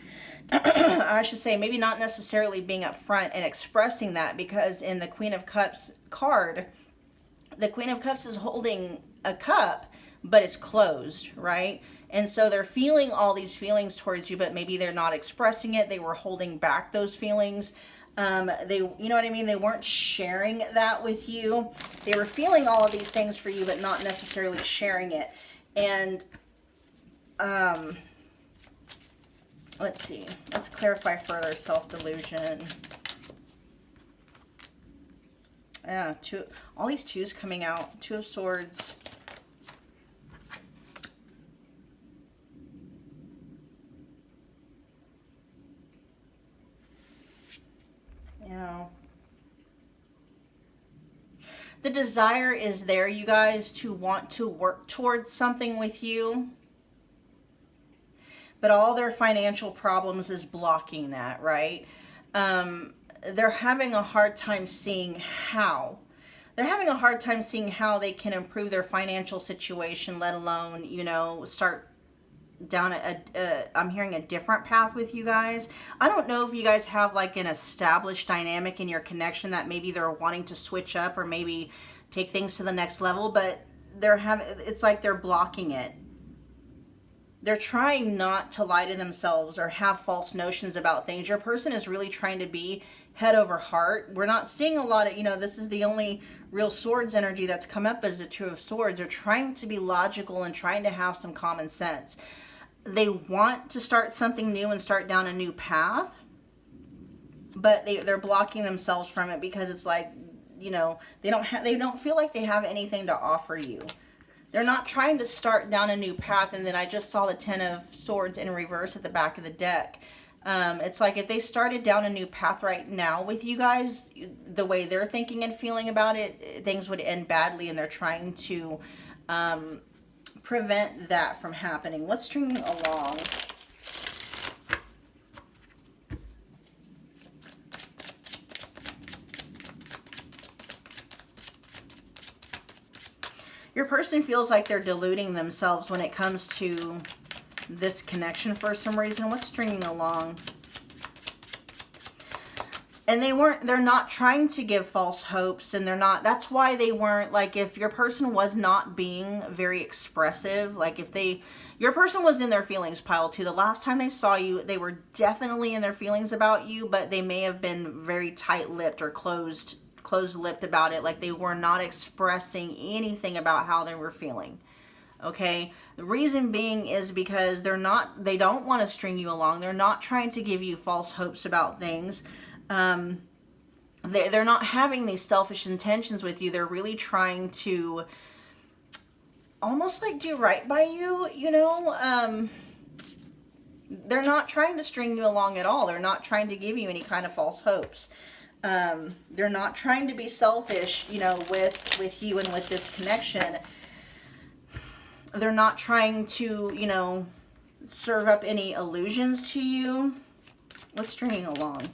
I should say maybe not necessarily being upfront and expressing that, because in the Queen of Cups card, the Queen of Cups is holding a cup, but it's closed, right? And so they're feeling all these feelings towards you, but maybe they're not expressing it. They were holding back those feelings. You know what I mean? They weren't sharing that with you. They were feeling all of these things for you, but not necessarily sharing it. And let's see. Let's clarify further self-delusion. Yeah, all these twos coming out. Two of Swords. The desire is there, you guys, to want to work towards something with you. But all their financial problems is blocking that, right? They're having a hard time seeing how. They're having a hard time seeing how they can improve their financial situation, let alone, start down I'm hearing a different path with you guys. I don't know if you guys have like an established dynamic in your connection that maybe they're wanting to switch up or maybe take things to the next level, but it's like they're blocking it. They're trying not to lie to themselves or have false notions about things. Your person is really trying to be head over heart. We're not seeing a lot of, this is the only real swords energy that's come up as the Two of Swords. They're trying to be logical and trying to have some common sense. They want to start something new and start down a new path, but they're blocking themselves from it because it's like, they don't feel like they have anything to offer you. They're not trying to start down a new path. And then I just saw the Ten of Swords in reverse at the back of the deck. It's like if they started down a new path right now with you guys, the way they're thinking and feeling about it, things would end badly, and they're trying to prevent that from happening. What's stringing along? Your person feels like they're deluding themselves when it comes to this connection for some reason. What's stringing along? And they're not trying to give false hopes, and that's why they weren't, like, if your person was not being very expressive, like your person was in their feelings pile too. The last time they saw you, they were definitely in their feelings about you, but they may have been very tight-lipped or closed-lipped about it. Like, they were not expressing anything about how they were feeling. Okay, the reason being is because they don't want to string you along. They're not trying to give you false hopes about things. They're not having these selfish intentions with you. They're really trying to almost like do right by you, you know. They're not trying to string you along at all. They're not trying to give you any kind of false hopes. They're not trying to be selfish, you know, with you and with this connection. They're not trying to, you know, serve up any illusions to you. What's stringing along?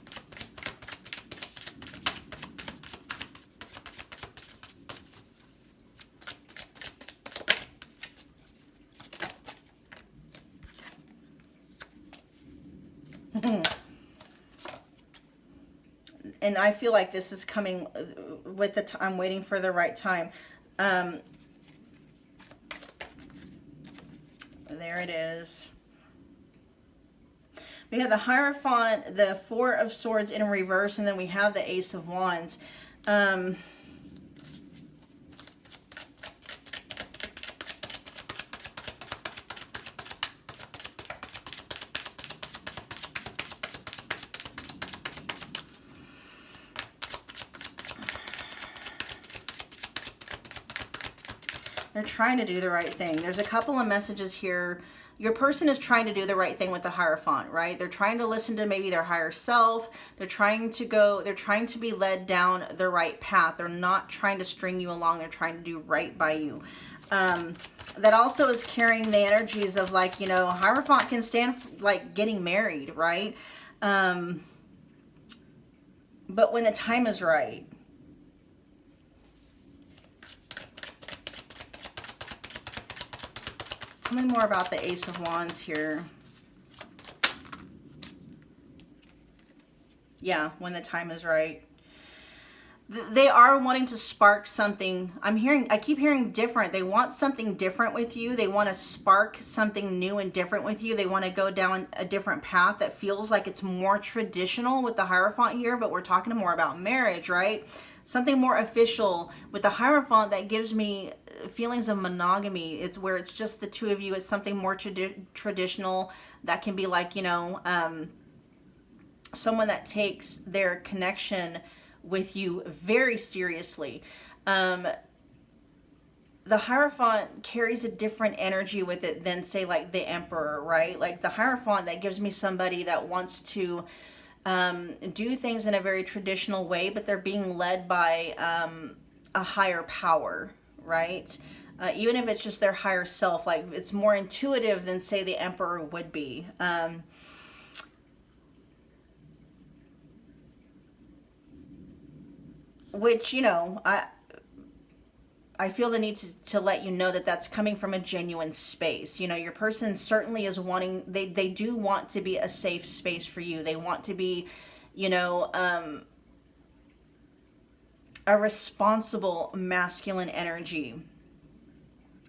And I feel like this is coming with the I'm waiting for the right time. There it is. We have the Hierophant, the Four of Swords in reverse, and then we have the Ace of Wands. They're trying to do the right thing. There's a couple of messages here. Your person is trying to do the right thing with the Hierophant, right? They're trying to listen to maybe their higher self. They're trying to be led down the right path. They're not trying to string you along. They're trying to do right by you. That also is carrying the energies of, like, you know, Hierophant can stand like getting married, right? But when the time is right. Tell me more about the Ace of Wands here. Yeah, when the time is right. They are wanting to spark something. I keep hearing different. They want something different with you. They want to spark something new and different with you. They want to go down a different path that feels like it's more traditional with the Hierophant here, but we're talking more about marriage, right? Something more official with the Hierophant that gives me feelings of monogamy. It's where it's just the two of you. It's something more traditional that can be like, you know, someone that takes their connection with you very seriously. The Hierophant carries a different energy with it than, say, like the Emperor, right? Like the Hierophant, that gives me somebody that wants to do things in a very traditional way, but they're being led by a higher power, right? Even if it's just their higher self, like it's more intuitive than, say, the Emperor would be. Which, you know, I feel the need to let you know that that's coming from a genuine space. You know, your person certainly is wanting, they do want to be a safe space for you. They want to be, you know, a responsible masculine energy.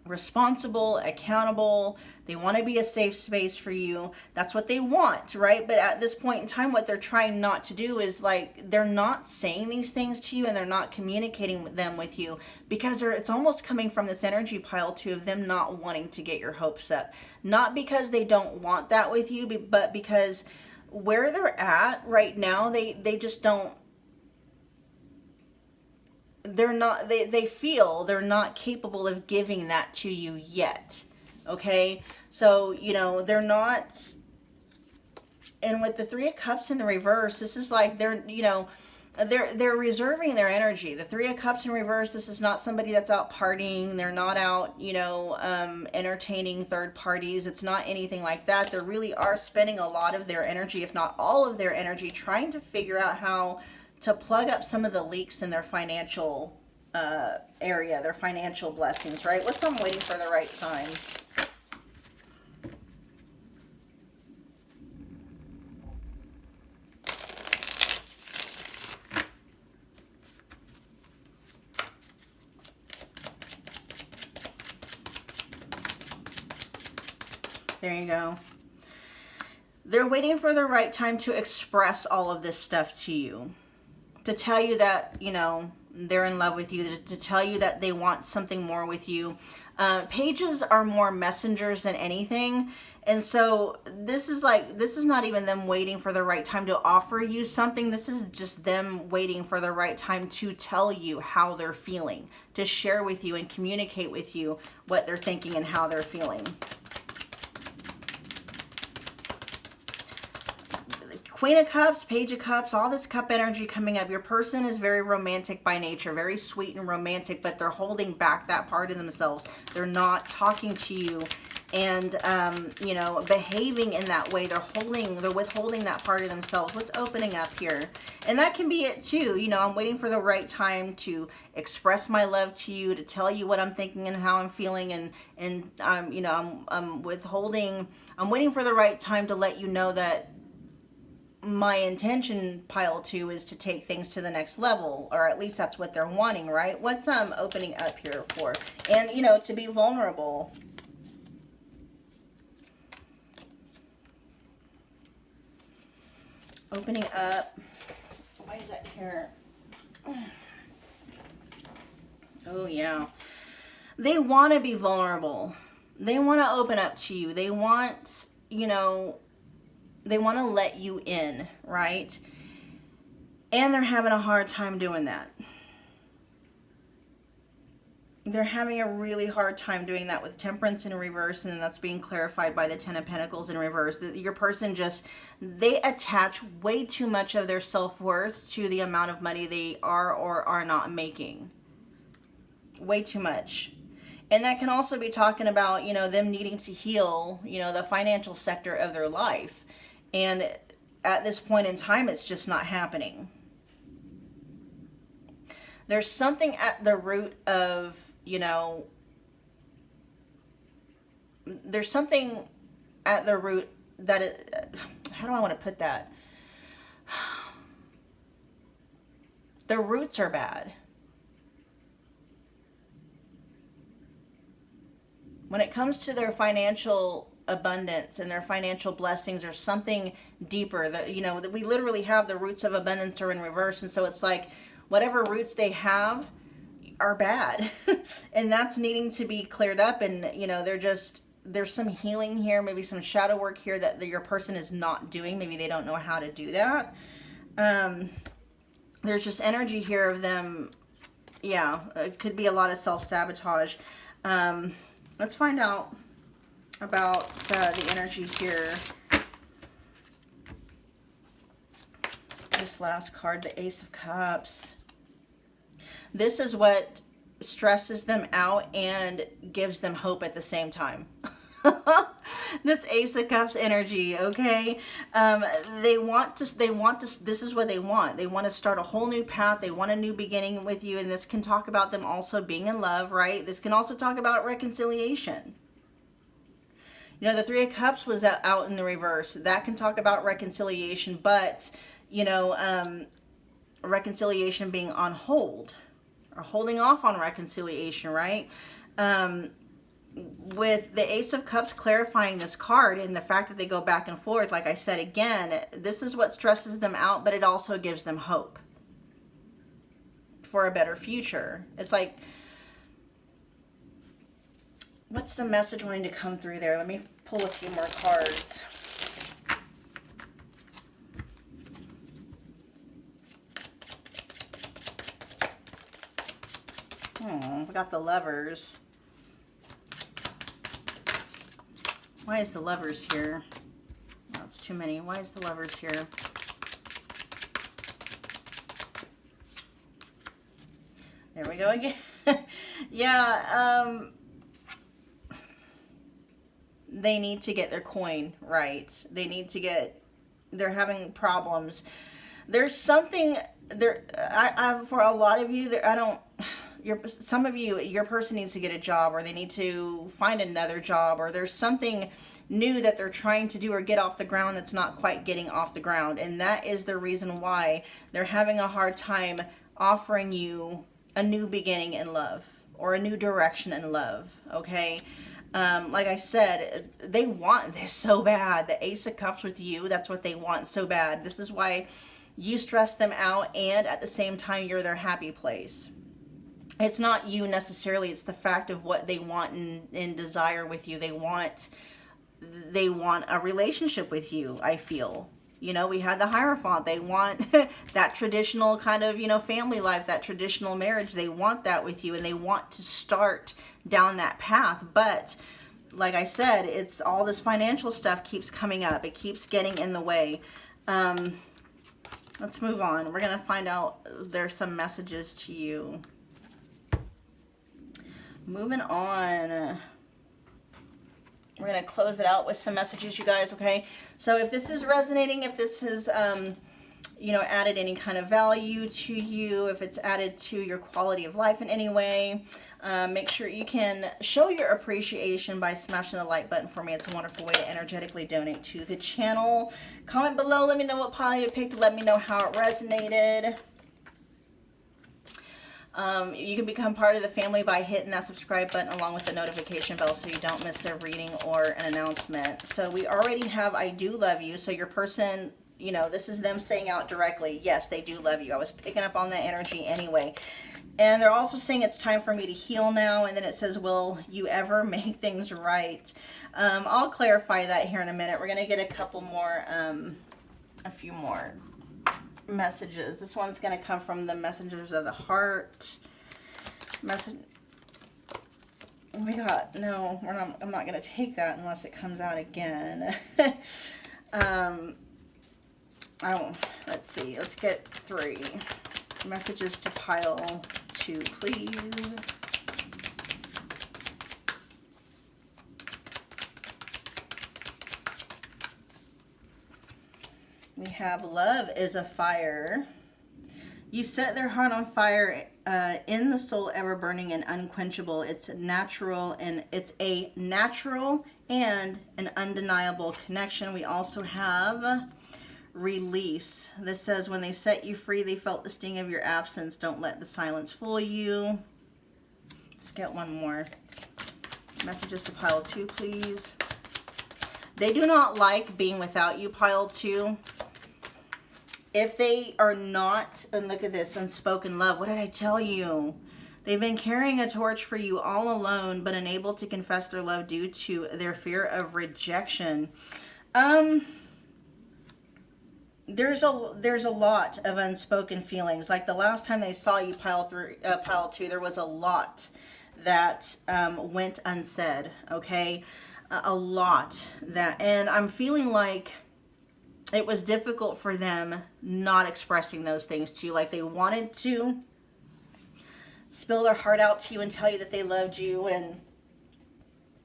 Responsible, accountable. They want to be a safe space for you. That's what they want, right? But at this point in time, what they're trying not to do is, like, they're not saying these things to you and they're not communicating them with you because it's almost coming from this energy pile too of them not wanting to get your hopes up. Not because they don't want that with you, but because where they're at right now, they just don't, they feel they're not capable of giving that to you yet. Okay, so, you know, they're not. And with the Three of Cups in the reverse, this is like they're, you know, they're reserving their energy. The Three of Cups in reverse, this is not somebody that's out partying. They're not out, you know, entertaining third parties. It's not anything like that. They really are spending a lot of their energy, if not all of their energy, trying to figure out how to plug up some of the leaks in their financial area, their financial blessings, right? What's I'm waiting for the right time? There you go. They're waiting for the right time to express all of this stuff to you. To tell you that, you know, they're in love with you. To tell you that they want something more with you. Pages are more messengers than anything. And so this is not even them waiting for the right time to offer you something. This is just them waiting for the right time to tell you how they're feeling. To share with you and communicate with you what they're thinking and how they're feeling. Queen of Cups, Page of Cups, all this cup energy coming up. Your person is very romantic by nature, very sweet and romantic, but they're holding back that part of themselves. They're not talking to you and, you know, behaving in that way. They're withholding that part of themselves. What's opening up here? And that can be it too. You know, I'm waiting for the right time to express my love to you, to tell you what I'm thinking and how I'm feeling. And you know, I'm waiting for the right time to let you know that my intention, pile 2, is to take things to the next level, or at least that's what they're wanting, right? What's opening up here for? And, you know, to be vulnerable. Opening up. Why is that here? Oh, yeah. They want to be vulnerable. They want to open up to you. They want, you know, they want to let you in, right? And they're having a hard time doing that. They're having a really hard time doing that with Temperance in reverse, and that's being clarified by the Ten of Pentacles in reverse. Your person they attach way too much of their self-worth to the amount of money they are or are not making. Way too much. And that can also be talking about, you know, them needing to heal, you know, the financial sector of their life. And at this point in time, it's just not happening. There's something at the root of, you know, there's something at the root that how do I want to put that? The roots are bad. When it comes to their financial abundance and their financial blessings, or something deeper, that, you know, that we literally have the roots of abundance are in reverse, and so it's like whatever roots they have are bad. And that's needing to be cleared up. And, you know, there's some healing here, maybe some shadow work here that your person is not doing. Maybe they don't know how to do that. There's just energy here of them. Yeah, it could be a lot of self-sabotage. Let's find out about the energy here. This last card, the Ace of Cups. This is what stresses them out and gives them hope at the same time. This Ace of Cups energy, okay? They want to, this is what they want. They want to start a whole new path. They want a new beginning with you. And this can talk about them also being in love, right? This can also talk about reconciliation. You know, the Three of Cups was out in the reverse. That can talk about reconciliation, but, you know, reconciliation being on hold, or holding off on reconciliation, right? With the Ace of Cups clarifying this card and the fact that they go back and forth, like I said, again, this is what stresses them out, but it also gives them hope for a better future. It's like, what's the message wanting to come through there? Let me pull a few more cards. We got the Lovers. Why is the Lovers here? Oh, it's too many. Why is the Lovers here? There we go again. Yeah, they need to get their coin right. They need to get, they're having problems. There's something there, for a lot of you, some of you, your person needs to get a job, or they need to find another job, or there's something new that they're trying to do or get off the ground that's not quite getting off the ground. And that is the reason why they're having a hard time offering you a new beginning in love or a new direction in love. Okay. Like I said, they want this so bad. The Ace of Cups with you, that's what they want so bad. This is why you stress them out, and at the same time, you're their happy place. It's not you necessarily, it's the fact of what they want and desire with you. They want a relationship with you, I feel. You know, we had the Hierophant. They want that traditional kind of, you know, family life, that traditional marriage. They want that with you, and they want to start down that path. But like I said, it's all this financial stuff keeps coming up. It keeps getting in the way. Let's move on. We're going to find out there's some messages to you. Moving on. We're going to close it out with some messages, you guys, okay? So if this is resonating, if this has, you know, added any kind of value to you, if it's added to your quality of life in any way, make sure you can show your appreciation by smashing the like button for me. It's a wonderful way to energetically donate to the channel. Comment below. Let me know what pile you picked. Let me know how it resonated. You can become part of the family by hitting that subscribe button along with the notification bell so you don't miss a reading or an announcement. So we already have I do love you. So your person, you know, this is them saying out directly, yes, they do love you. I was picking up on that energy anyway. And they're also saying it's time for me to heal now. And then it says, will you ever make things right? I'll clarify that here in a minute. We're going to get a couple more, a few more messages. This one's going to come from the Messengers of the Heart. We got, no, I'm not going to take that unless it comes out again. Let's see. Let's get 3 messages to pile 2, please. We have love is a fire. You set their heart on fire, in the soul ever burning and unquenchable. It's natural, and it's a natural and an undeniable connection. We also have release. This says when they set you free, they felt the sting of your absence. Don't let the silence fool you. Let's get one more. Messages to pile 2, please. They do not like being without you, pile 2. If they are not, and look at this, unspoken love. What did I tell you? They've been carrying a torch for you all alone, but unable to confess their love due to their fear of rejection. There's a lot of unspoken feelings. Like the last time they saw you, pile 2, there was a lot that went unsaid. Okay, a lot that, and I'm feeling like it was difficult for them not expressing those things to you. Like they wanted to spill their heart out to you and tell you that they loved you, and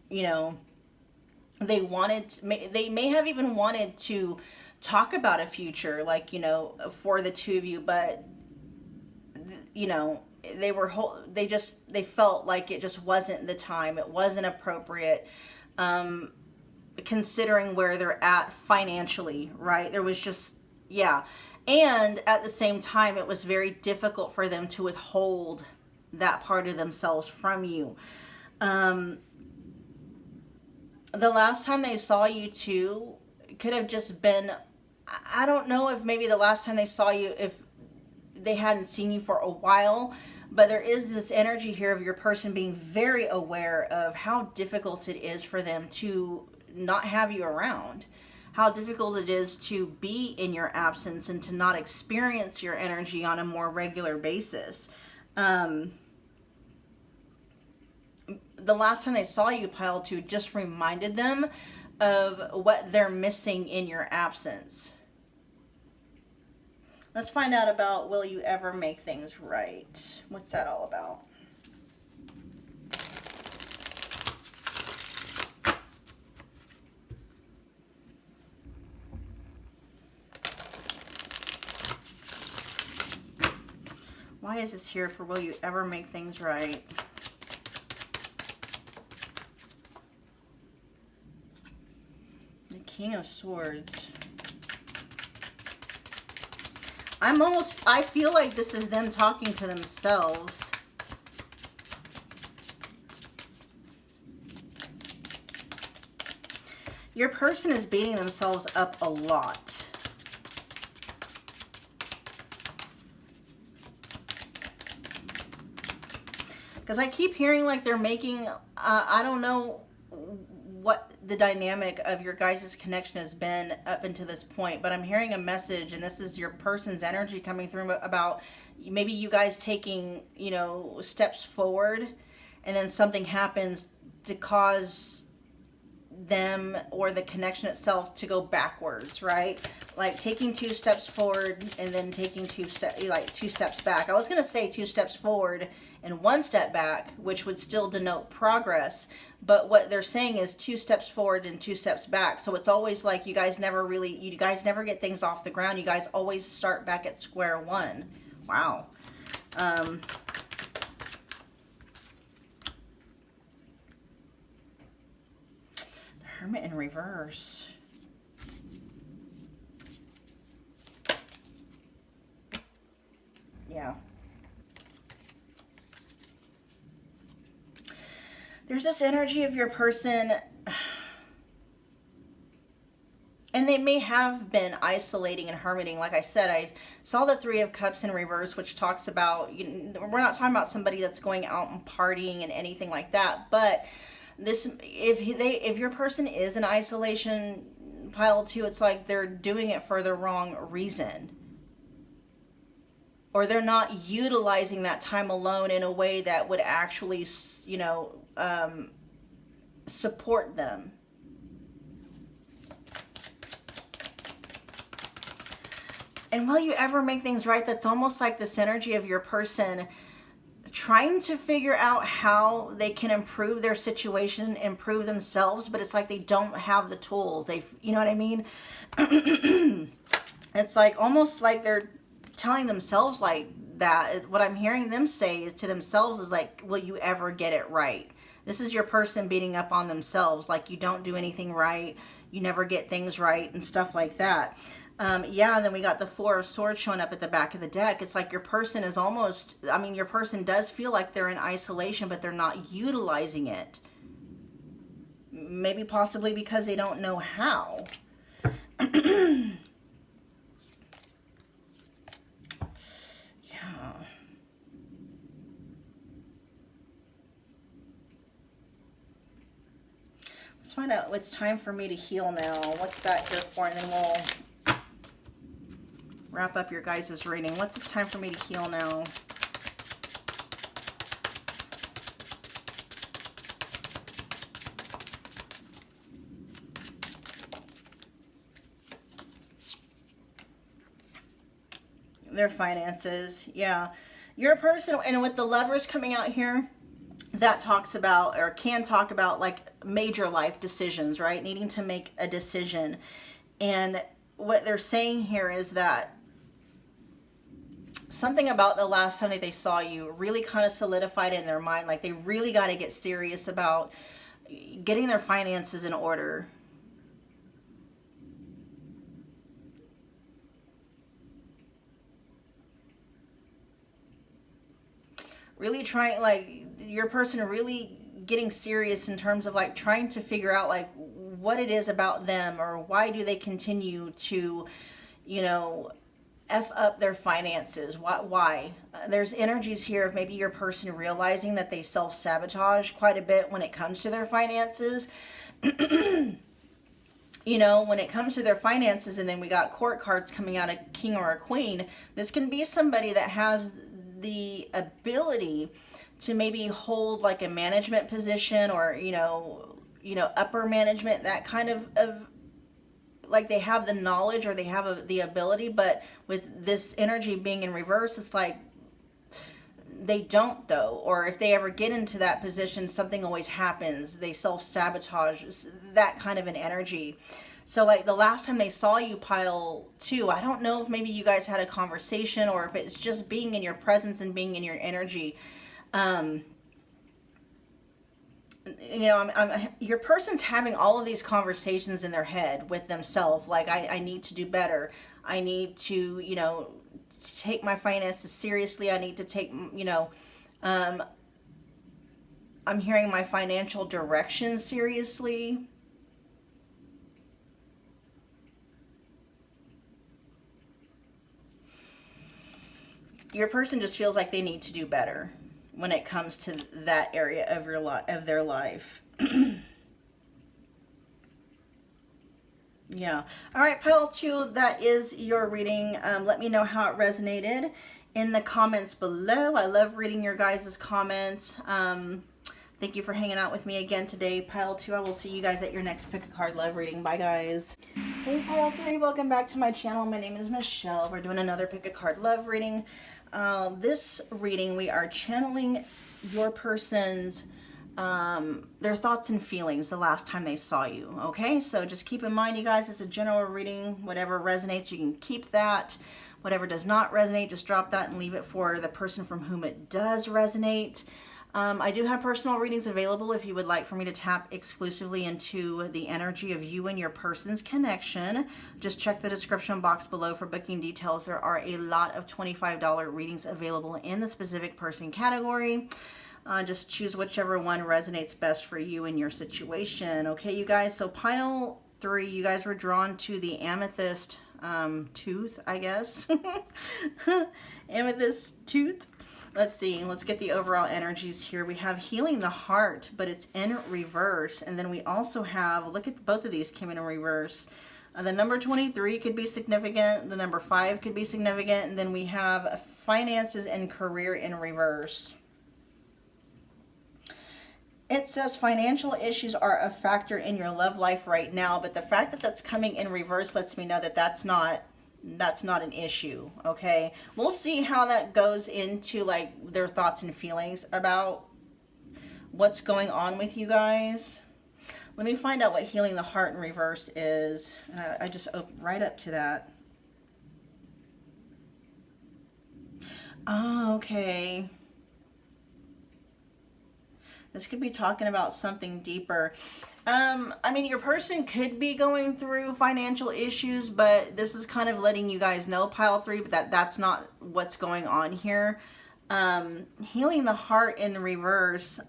you know, they may have even wanted to talk about a future, like, you know, for the two of you, but you know, they felt like it just wasn't the time. It wasn't appropriate, considering where they're at financially, right? There was just, yeah. And at the same time, it was very difficult for them to withhold that part of themselves from you. The last time they saw you too could have just been, I don't know if maybe the last time they saw you, if they hadn't seen you for a while, but there is this energy here of your person being very aware of how difficult it is for them to not have you around, how difficult it is to be in your absence and to not experience your energy on a more regular basis. The last time they saw you, pile 2, just reminded them of what they're missing in your absence. Let's find out about, will you ever make things right? What's that all about? Why is this here for will you ever make things right? The King of Swords. I feel like this is them talking to themselves. Your person is beating themselves up a lot. Because I keep hearing like they're making, I don't know what the dynamic of your guys' connection has been up until this point, but I'm hearing a message, and this is your person's energy coming through about maybe you guys taking, you know, steps forward, and then something happens to cause them or the connection itself to go backwards, right? Like taking 2 steps forward and then taking 2 steps back. I was going to say 2 steps forward and 1 step back, which would still denote progress, but what they're saying is 2 steps forward and 2 steps back. So it's always like you guys never get things off the ground. You guys always start back at square one. Wow. The Hermit in reverse. Yeah. There's this energy of your person, and they may have been isolating and hermiting. Like I said, I saw the 3 of Cups in reverse, which talks about, we're not talking about somebody that's going out and partying and anything like that, but this, if your person is an isolation pile 2, it's like they're doing it for the wrong reason. Or they're not utilizing that time alone in a way that would actually, support them. And will you ever make things right? That's almost like this energy of your person trying to figure out how they can improve their situation, improve themselves, but it's like they don't have the tools. You know what I mean? It's like almost like they're telling themselves like that. What I'm hearing them say is to themselves is like, will you ever get it right? This is your person beating up on themselves, like you don't do anything right, you never get things right, and stuff like that. Yeah, then we got the 4 of Swords showing up at the back of the deck. It's like your person is almost, your person does feel like they're in isolation, but they're not utilizing it. Maybe possibly because they don't know how. Let's find out what's time for me to heal now. What's that here for? And then we'll wrap up your guys' reading. What's it time for me to heal now? Their finances. Yeah. Your person, and with the Lovers coming out here, that talks about, or can talk about, like major life decisions, right? Needing to make a decision. And what they're saying here is that something about the last time that they saw you really kind of solidified in their mind. Like they really got to get serious about getting their finances in order. Really trying, like your person really getting serious in terms of like trying to figure out like what it is about them, or why do they continue to, F up their finances. Why? There's energies here of maybe your person realizing that they self-sabotage quite a bit when it comes to their finances. When it comes to their finances, and then we got court cards coming out, a king or a queen. This can be somebody that has the ability to maybe hold like a management position, or upper management, that kind of like they have the knowledge, or they have the ability, but with this energy being in reverse, it's like they don't though. Or if they ever get into that position, something always happens. They self-sabotage, that kind of an energy. So like the last time they saw you, pile 2, I don't know if maybe you guys had a conversation or if it's just being in your presence and being in your energy. You know, your person's having all of these conversations in their head with themselves. Like, I need to do better. I need to, you know, take my finances seriously. I need to take, you know, I'm hearing my financial direction seriously. Your person just feels like they need to do better when it comes to that area of their life. Yeah. All right, pile 2, that is your reading. Let me know how it resonated in the comments below. I love reading your guys' comments. Thank you for hanging out with me again today, pile 2. I will see you guys at your next pick a card love reading. Bye, guys. Hey, pile 3, welcome back to my channel. My name is Michelle. We're doing another pick a card love reading. This reading, we are channeling your person's their thoughts and feelings the last time they saw you. Okay, so just keep in mind, you guys, it's a general reading. Whatever resonates, you can keep that. Whatever does not resonate, just drop that and leave it for the person from whom it does resonate. I do have personal readings available if you would like for me to tap exclusively into the energy of you and your person's connection. Just check the description box below for booking details. There are a lot of $25 readings available in the specific person category. Just choose whichever one resonates best for you and your situation. Okay, you guys, so pile 3, you guys were drawn to the amethyst tooth, I guess. Amethyst tooth. Let's see, let's get the overall energies here. We have healing the heart, but it's in reverse. And then we also have, look at both of these came in reverse. The number 23 could be significant. The number 5 could be significant. And then we have finances and career in reverse. It says financial issues are a factor in your love life right now, but the fact that that's coming in reverse lets me know that that's not an issue. Okay, we'll see how that goes into like their thoughts and feelings about what's going on with you guys. Let me find out what healing the heart in reverse is. I just opened right up to that. Oh, okay. This could be talking about something deeper. I mean, your person could be going through financial issues, but this is kind of letting you guys know, pile 3, but that's not what's going on here. Healing the heart in reverse.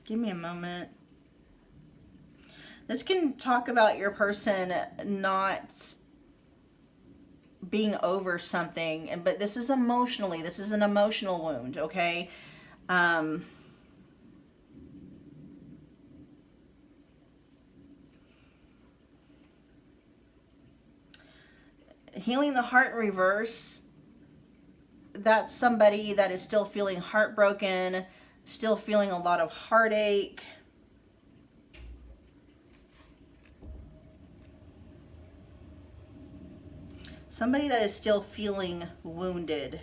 Give me a moment. This can talk about your person not being over something, but this is emotionally, this is an emotional wound. Okay, healing the heart in reverse, that's somebody that is still feeling heartbroken, still feeling a lot of heartache. Somebody that is still feeling wounded.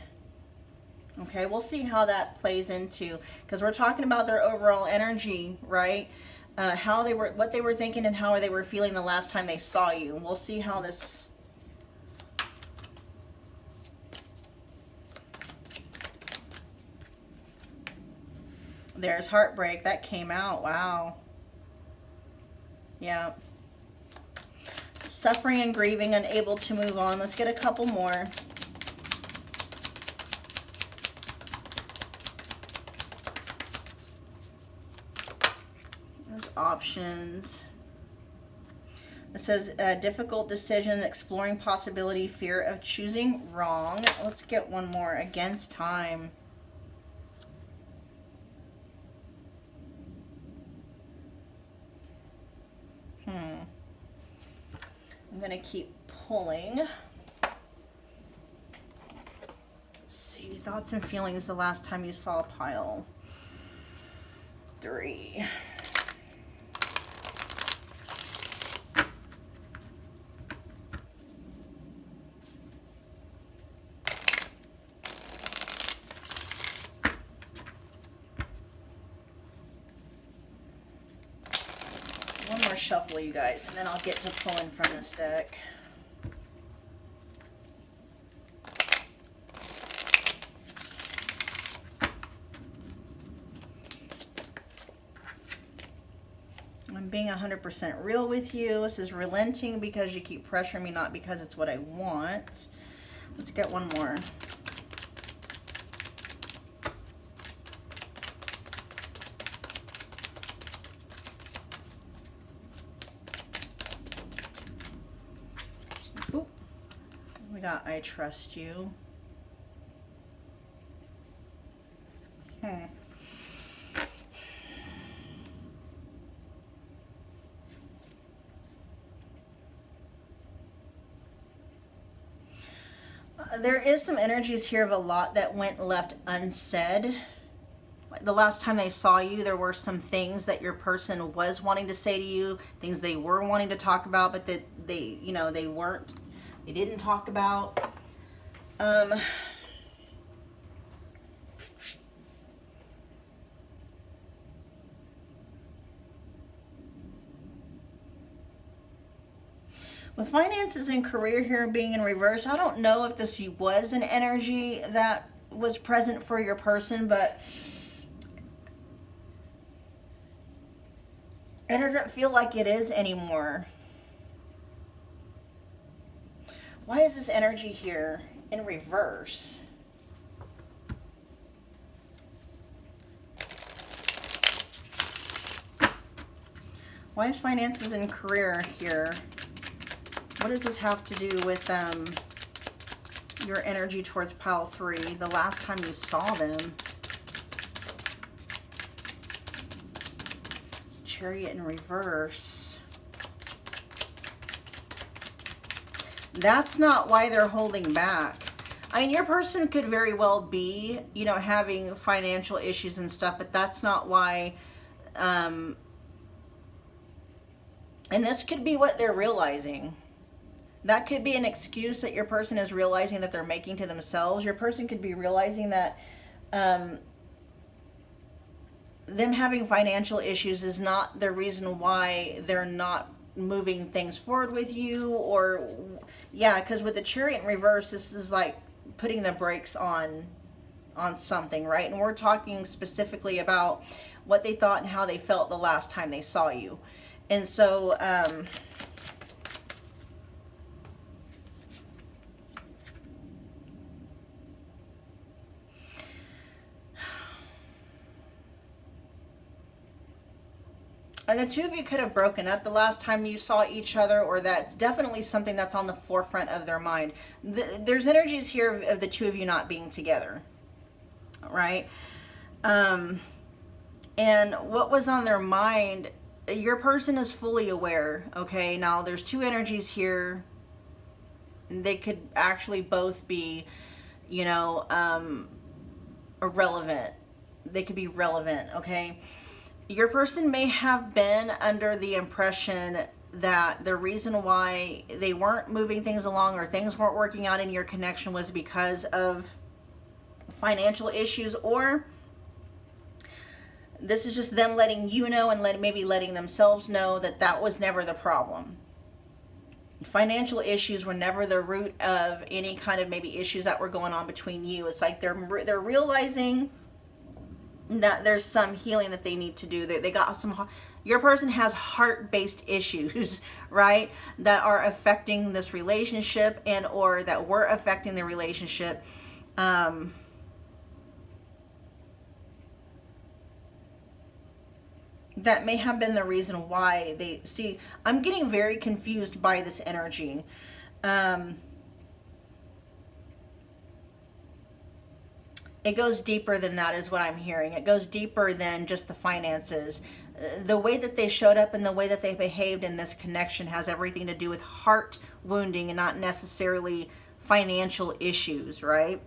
Okay, we'll see how that plays into, because we're talking about their overall energy, right? How they were, what they were thinking and how they were feeling the last time they saw you. We'll see how this... There's heartbreak. That came out. Wow. Yeah. Suffering and grieving, unable to move on. Let's get a couple more. There's options. It says difficult decision, exploring possibility, fear of choosing wrong. Let's get one more. Against time. I'm going to keep pulling. Let's see. Thoughts and feelings the last time you saw pile 3. more shuffle, you guys, and then I'll get to pulling from this deck. I'm being 100% real with you. This is relenting because you keep pressuring me, not because it's what I want. Let's get one more. Ooh. We got I trust you. There is some energies here of a lot that went left unsaid. The last time they saw you, there were some things that your person was wanting to say to you, things they were wanting to talk about, but that they, you know, they didn't talk about. With finances and career here being in reverse, I don't know if this was an energy that was present for your person, but it doesn't feel like it is anymore. Why is this energy here in reverse? Why is finances and career here? What does this have to do with your energy towards pile 3, the last time you saw them? Chariot in reverse. That's not why they're holding back. I mean, your person could very well be, you know, having financial issues and stuff, but that's not why. And this could be what they're realizing. That could be an excuse that your person is realizing that they're making to themselves. Your person could be realizing that them having financial issues is not the reason why they're not moving things forward with you. Or, yeah, because with the Chariot in reverse, this is like putting the brakes on something, right? And we're talking specifically about what they thought and how they felt the last time they saw you. And so, and the two of you could have broken up the last time you saw each other, or that's definitely something that's on the forefront of their mind. There's energies here of the two of you not being together, right? And what was on their mind, your person is fully aware, okay? Now, there's two energies here. They could actually both be, you know, irrelevant. They could be relevant, okay? Your person may have been under the impression that the reason why they weren't moving things along or things weren't working out in your connection was because of financial issues, or this is just them letting you know and maybe letting themselves know that that was never the problem. Financial issues were never the root of any kind of maybe issues that were going on between you. It's like they're realizing that there's some healing that they need to do. They got some, your person has heart-based issues, right, that are affecting this relationship and or that were affecting the relationship. That may have been the reason why they see. I'm getting very confused by this energy. It goes deeper than that is what I'm hearing. It goes deeper than just the finances. The way that they showed up and the way that they behaved in this connection has everything to do with heart wounding and not necessarily financial issues, right?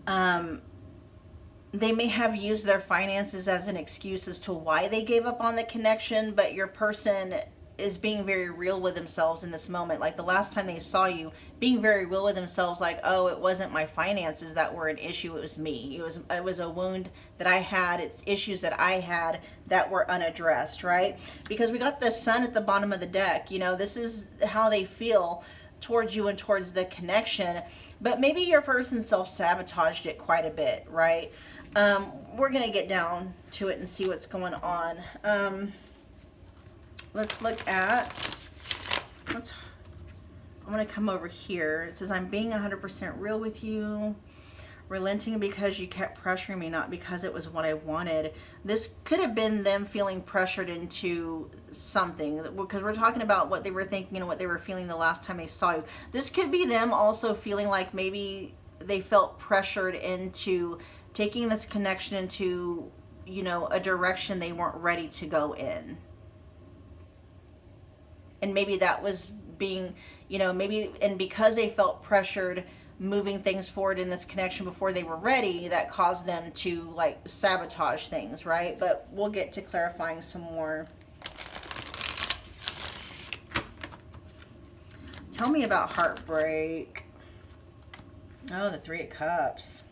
They may have used their finances as an excuse as to why they gave up on the connection, but your person is being very real with themselves in this moment. Like the last time they saw you, being very real with themselves, like, oh, it wasn't my finances that were an issue, it was me. It was a wound that I had, it's issues that I had that were unaddressed, right? Because we got the sun at the bottom of the deck. You know, this is how they feel towards you and towards the connection. But maybe your person self-sabotaged it quite a bit, right? We're gonna get down to it and see what's going on. Let's look at, I'm going to come over here. It says, I'm being 100% real with you, relenting because you kept pressuring me, not because it was what I wanted. This could have been them feeling pressured into something, because we're talking about what they were thinking and what they were feeling the last time they saw you. This could be them also feeling like maybe they felt pressured into taking this connection into, you know, a direction they weren't ready to go in. And maybe that was being, you know, maybe, and because they felt pressured moving things forward in this connection before they were ready, that caused them to like sabotage things, right? But we'll get to clarifying some more. Tell me about heartbreak. Oh, the Three of Cups.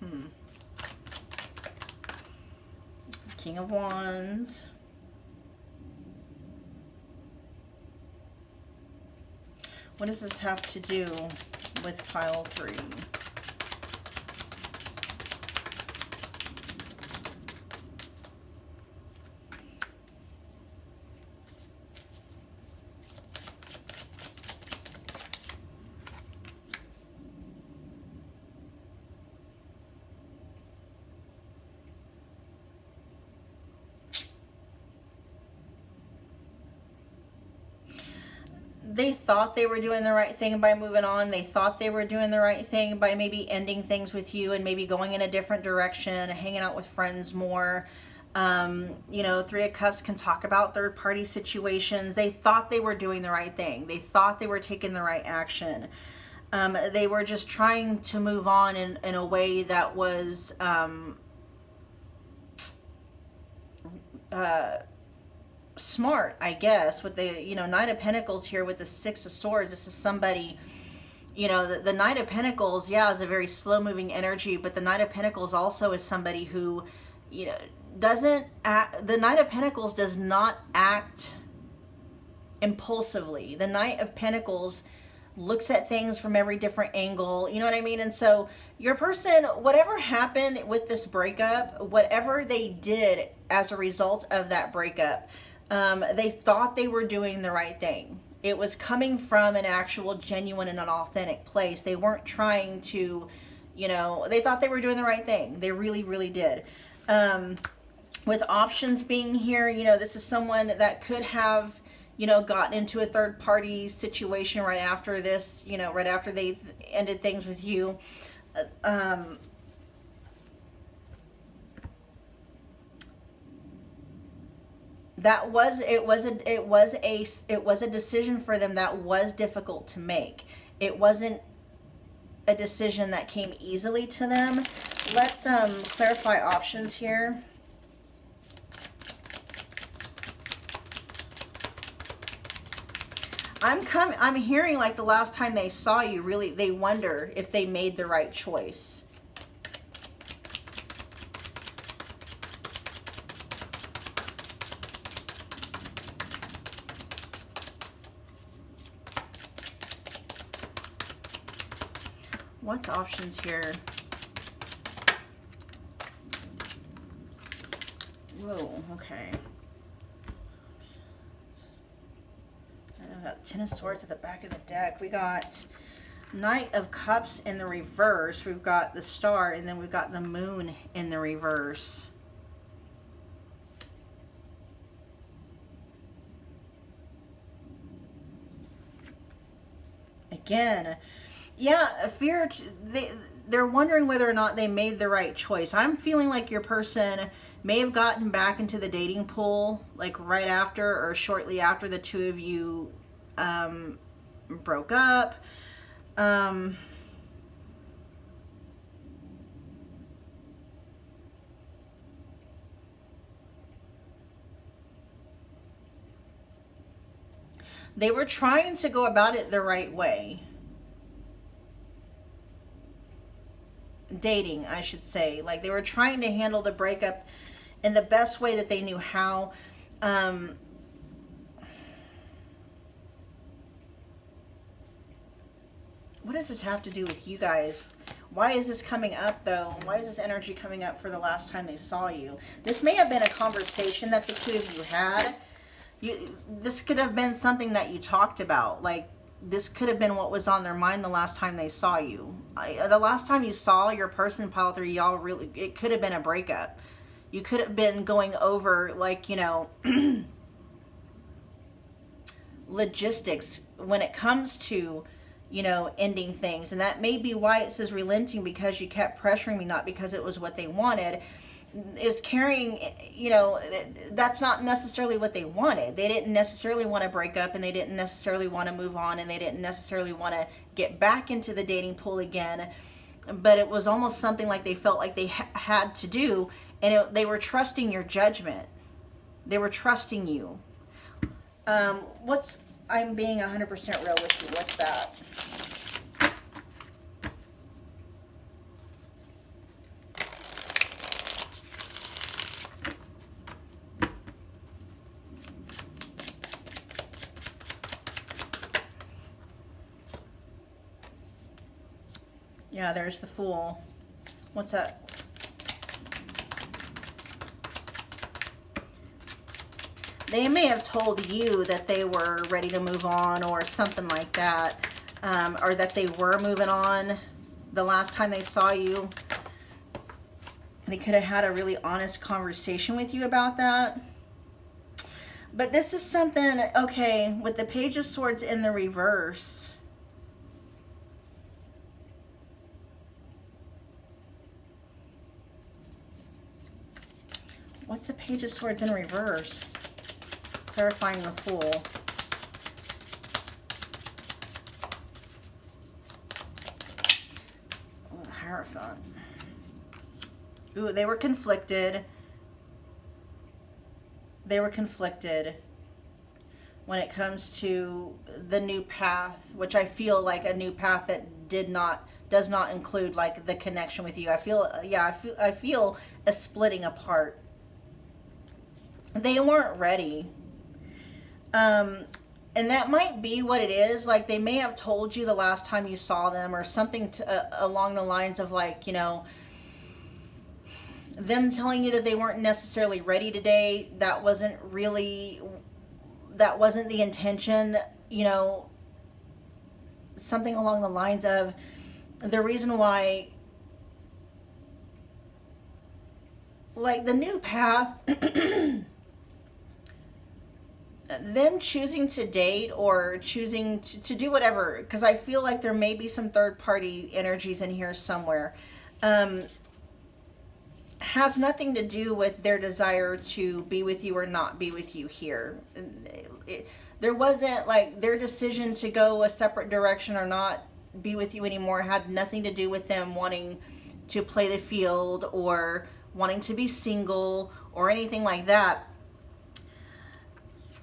King of Wands. What does this have to do with pile 3? They thought they were doing the right thing by moving on. They thought they were doing the right thing by maybe ending things with you and maybe going in a different direction, hanging out with friends more. You know, Three of Cups can talk about third-party situations. They thought they were doing the right thing. They thought they were taking the right action. They were just trying to move on in a way that was smart, I guess, with the, you know, Knight of Pentacles here with the Six of Swords. This is somebody, you know, the Knight of Pentacles, yeah, is a very slow moving energy, but the Knight of Pentacles also is somebody who, you know, doesn't act, the Knight of Pentacles does not act impulsively. The Knight of Pentacles looks at things from every different angle, you know what I mean? And so your person, whatever happened with this breakup, whatever they did as a result of that breakup, they thought they were doing the right thing. It was coming from an actual genuine and an authentic place. They weren't trying to, you know, they thought they were doing the right thing. They really, really did. With options being here, you know, this is someone that could have, you know, gotten into a third party situation right after this, you know, right after they ended things with you. It was a decision for them that was difficult to make. It wasn't a decision that came easily to them. Let's clarify options here. I'm hearing like the last time they saw you, really, they wonder if they made the right choice. What's options here? Whoa, okay. I've got Ten of Swords at the back of the deck. We got Knight of Cups in the reverse. We've got the Star, and then we've got the Moon in the reverse. Again, yeah, fear. They're wondering whether or not they made the right choice. I'm feeling like your person may have gotten back into the dating pool like right after or shortly after the two of you broke up. They were trying to go about it the right way. Dating, I should say. Like, they were trying to handle the breakup in the best way that they knew how. What does this have to do with you guys? Why is this coming up, though? Why is this energy coming up for the last time they saw you? This may have been a conversation that the two of you had. This could have been something that you talked about. Like, this could have been what was on their mind the last time they saw you. The last time you saw your person, pile 3, y'all really, it could have been a breakup. You could have been going over, like, you know, logistics when it comes to, you know, ending things. And that may be why it says relenting, because you kept pressuring me, not because it was what they wanted. Is carrying, you know, that's not necessarily what they wanted. They didn't necessarily want to break up, and they didn't necessarily want to move on, and they didn't necessarily want to get back into the dating pool again. But it was almost something like they felt like they had to do, and they were trusting your judgment. They were trusting you. I'm being 100% real with you. What's that? Yeah, there's the Fool. What's that? They may have told you that they were ready to move on or something like that, or that they were moving on the last time they saw you. They could have had a really honest conversation with you about that. But this is something, okay, with the Page of Swords in the reverse. What's the Page of Swords in reverse? Clarifying the Fool. Oh, the Hierophant. Ooh, they were conflicted. They were conflicted when it comes to the new path, which I feel like a new path that does not include like the connection with you. I feel a splitting apart. They weren't ready. And that might be what it is. Like, they may have told you the last time you saw them, or something along the lines of, like, you know, them telling you that they weren't necessarily ready today. That wasn't the intention, you know, something along the lines of the reason why, like, the new path, them choosing to date or choosing to do whatever, because I feel like there may be some third-party energies in here somewhere, has nothing to do with their desire to be with you or not be with you here. There wasn't, like, their decision to go a separate direction or not be with you anymore had nothing to do with them wanting to play the field or wanting to be single or anything like that.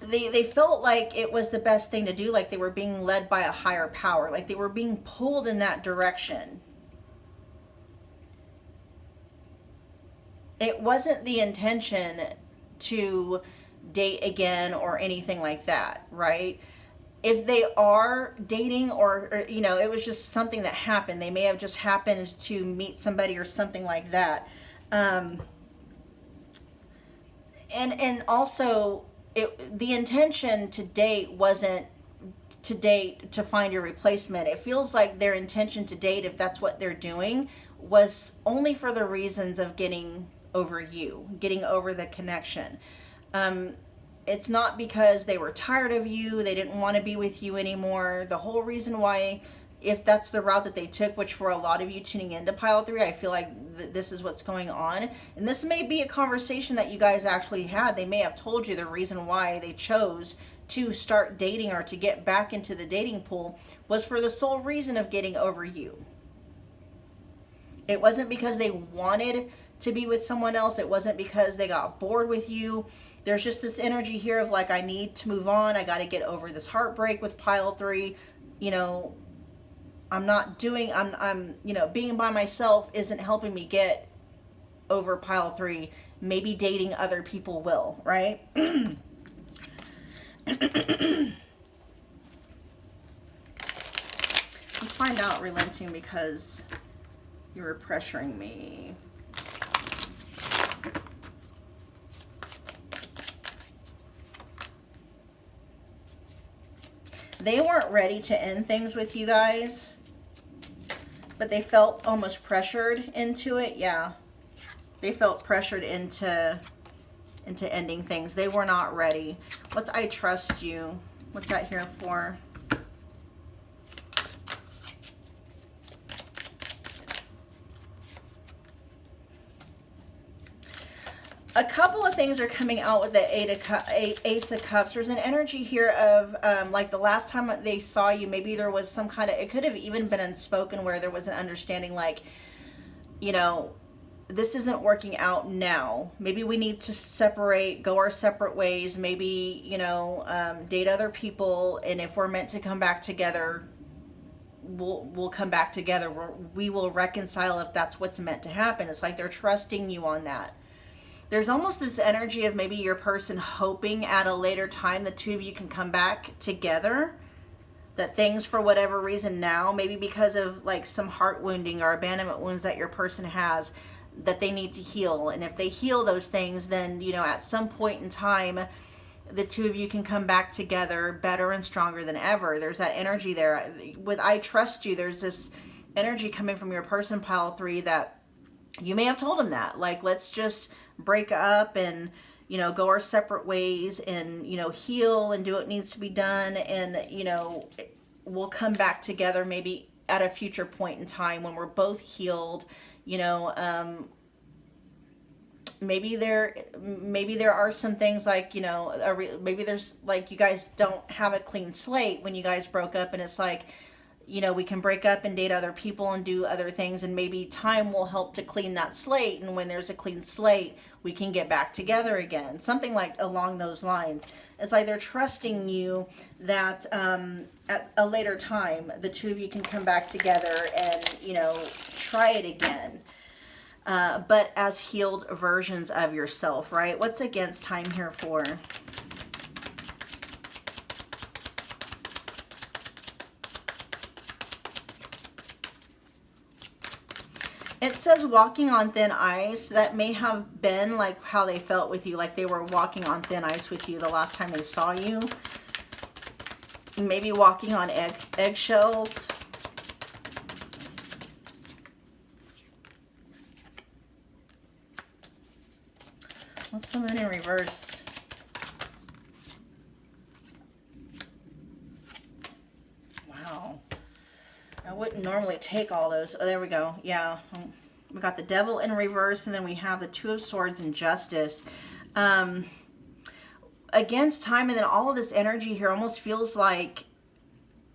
They felt like it was the best thing to do, like they were being led by a higher power, like they were being pulled in that direction. It wasn't the intention to date again or anything like that, right? If they are dating or, you know, it was just something that happened. They may have just happened to meet somebody or something like that. And also, the intention to date wasn't to date to find your replacement. It feels like their intention to date, if that's what they're doing, was only for the reasons of getting over you, getting over the connection. It's not because they were tired of you, they didn't want to be with you anymore. The whole reason why, if that's the route that they took, which for a lot of you tuning into Pile 3, I feel like this is what's going on. And this may be a conversation that you guys actually had. They may have told you the reason why they chose to start dating or to get back into the dating pool was for the sole reason of getting over you. It wasn't because they wanted to be with someone else. It wasn't because they got bored with you. there's just this energy here of like, I need to move on. I got to get over this heartbreak with pile 3. You know, I'm not doing, you know, being by myself isn't helping me get over pile 3. Maybe dating other people will, right? Let's find out, relenting, because you were pressuring me. They weren't ready to end things with you guys, but they felt almost pressured into it. Yeah, they felt pressured into ending things. They were not ready. What's I trust you? What's that here for? A couple of things are coming out with the Ace of Cups. There's an energy here of like the last time they saw you, maybe there was some kind of, it could have even been unspoken, where there was an understanding like, you know, this isn't working out now. Maybe we need to separate, go our separate ways. Maybe, you know, date other people. And if we're meant to come back together, we'll come back together. We will reconcile if that's what's meant to happen. It's like they're trusting you on that. There's almost this energy of maybe your person hoping at a later time the two of you can come back together. That things, for whatever reason now, maybe because of like some heart wounding or abandonment wounds that your person has, that they need to heal. And if they heal those things, then, you know, at some point in time, the two of you can come back together better and stronger than ever. There's that energy there. With I trust you, there's this energy coming from your person, pile 3, that you may have told them that. Like, let's just break up and, you know, go our separate ways and, you know, heal and do what needs to be done. And, you know, we'll come back together maybe at a future point in time when we're both healed. You know, maybe there are some things like, you know, maybe there's like, you guys don't have a clean slate when you guys broke up, and it's like, you know, we can break up and date other people and do other things, and maybe time will help to clean that slate. And when there's a clean slate, we can get back together again. Something like along those lines. It's like they're trusting you that at a later time, the two of you can come back together and, you know, try it again. But as healed versions of yourself, right? What's against time here for? It says walking on thin ice. That may have been like how they felt with you, like they were walking on thin ice with you the last time they saw you. Maybe walking on eggshells. What's the moon in reverse? Wow. I wouldn't normally take all those. Oh, there we go. Yeah. We got the Devil in reverse, and then we have the Two of Swords and Justice. Against time, and then all of this energy here almost feels like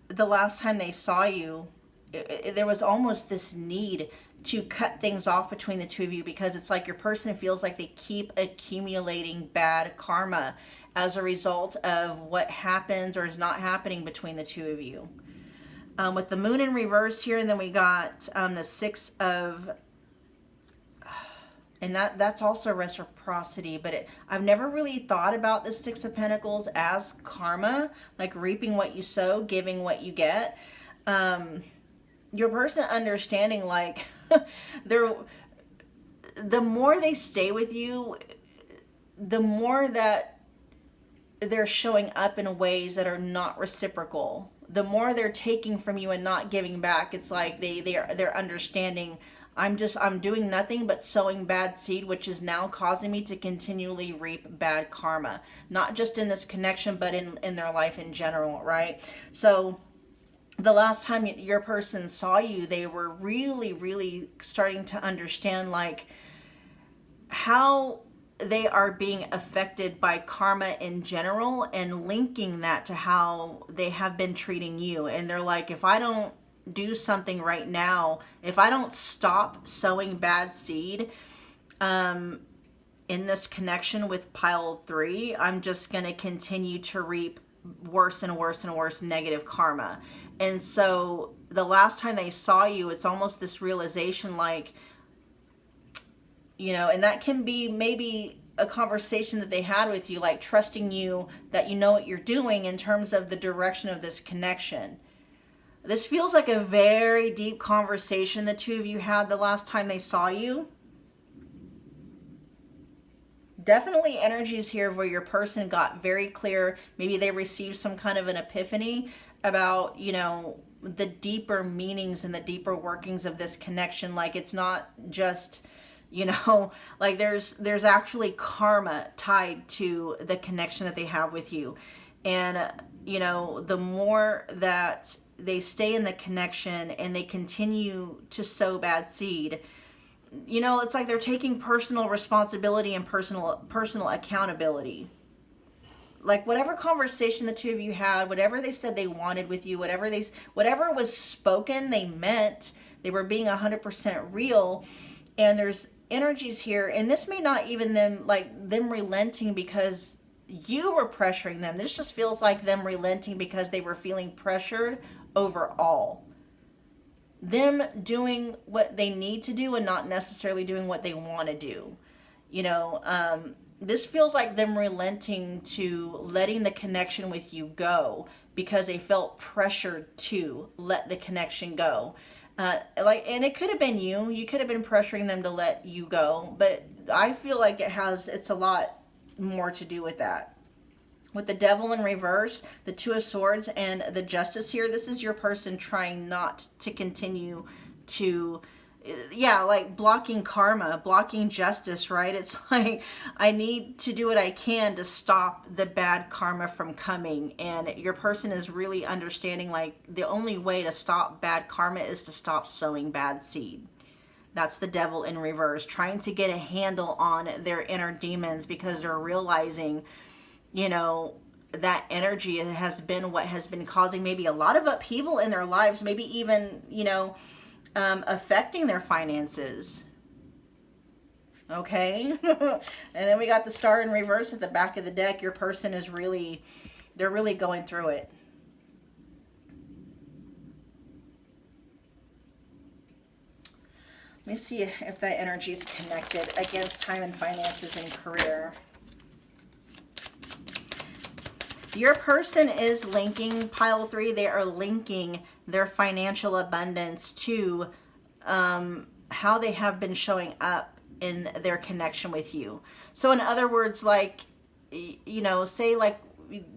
the last time they saw you, there was almost this need to cut things off between the two of you, because it's like your person feels like they keep accumulating bad karma as a result of what happens or is not happening between the two of you. With the moon in reverse here, and then we got the Six of, and that's also reciprocity, but I've never really thought about the Six of Pentacles as karma, like reaping what you sow, giving what you get. Your person understanding like the more they stay with you, the more that they're showing up in ways that are not reciprocal. The more they're taking from you and not giving back. It's like they're understanding, I'm doing nothing but sowing bad seed, which is now causing me to continually reap bad karma. Not just in this connection, but in their life in general, right? So the last time your person saw you, they were really, really starting to understand like how they are being affected by karma in general, and linking that to how they have been treating you. And they're like, if I don't do something right now, if I don't stop sowing bad seed, in this connection with pile 3, I'm just going to continue to reap worse and worse and worse negative karma. And so the last time they saw you, it's almost this realization like, you know, and that can be maybe a conversation that they had with you, like trusting you that you know what you're doing in terms of the direction of this connection. This feels like a very deep conversation the two of you had the last time they saw you. Definitely energies here where your person got very clear. Maybe they received some kind of an epiphany about, you know, the deeper meanings and the deeper workings of this connection. Like it's not just, you know, like there's actually karma tied to the connection that they have with you. And, you know, the more that they stay in the connection and they continue to sow bad seed, you know, it's like they're taking personal responsibility and personal accountability. Like whatever conversation the two of you had, whatever they said they wanted with you, whatever was spoken, they meant. They were being 100% real. And there's energies here, and this may not even them relenting because you were pressuring them. This just feels like them relenting because they were feeling pressured overall. Them doing what they need to do and not necessarily doing what they want to do. You know, this feels like them relenting to letting the connection with you go because they felt pressured to let the connection go. And it could have been you. You could have been pressuring them to let you go, but I feel like it's a lot more to do with that. With the Devil in reverse, the Two of Swords, and the Justice here, this is your person trying not to continue to, like blocking karma, blocking justice, right? It's like, I need to do what I can to stop the bad karma from coming. And your person is really understanding like the only way to stop bad karma is to stop sowing bad seed. That's the Devil in reverse, trying to get a handle on their inner demons because they're realizing, you know, that energy has been what has been causing maybe a lot of upheaval in their lives, maybe even, you know, affecting their finances. Okay. And then we got the Star in reverse at the back of the deck. Your person is they're really going through it. Let me see if that energy is connected against time and finances and career. Your person is linking pile 3. They are linking their financial abundance to how they have been showing up in their connection with you. So in other words, like, you know, say like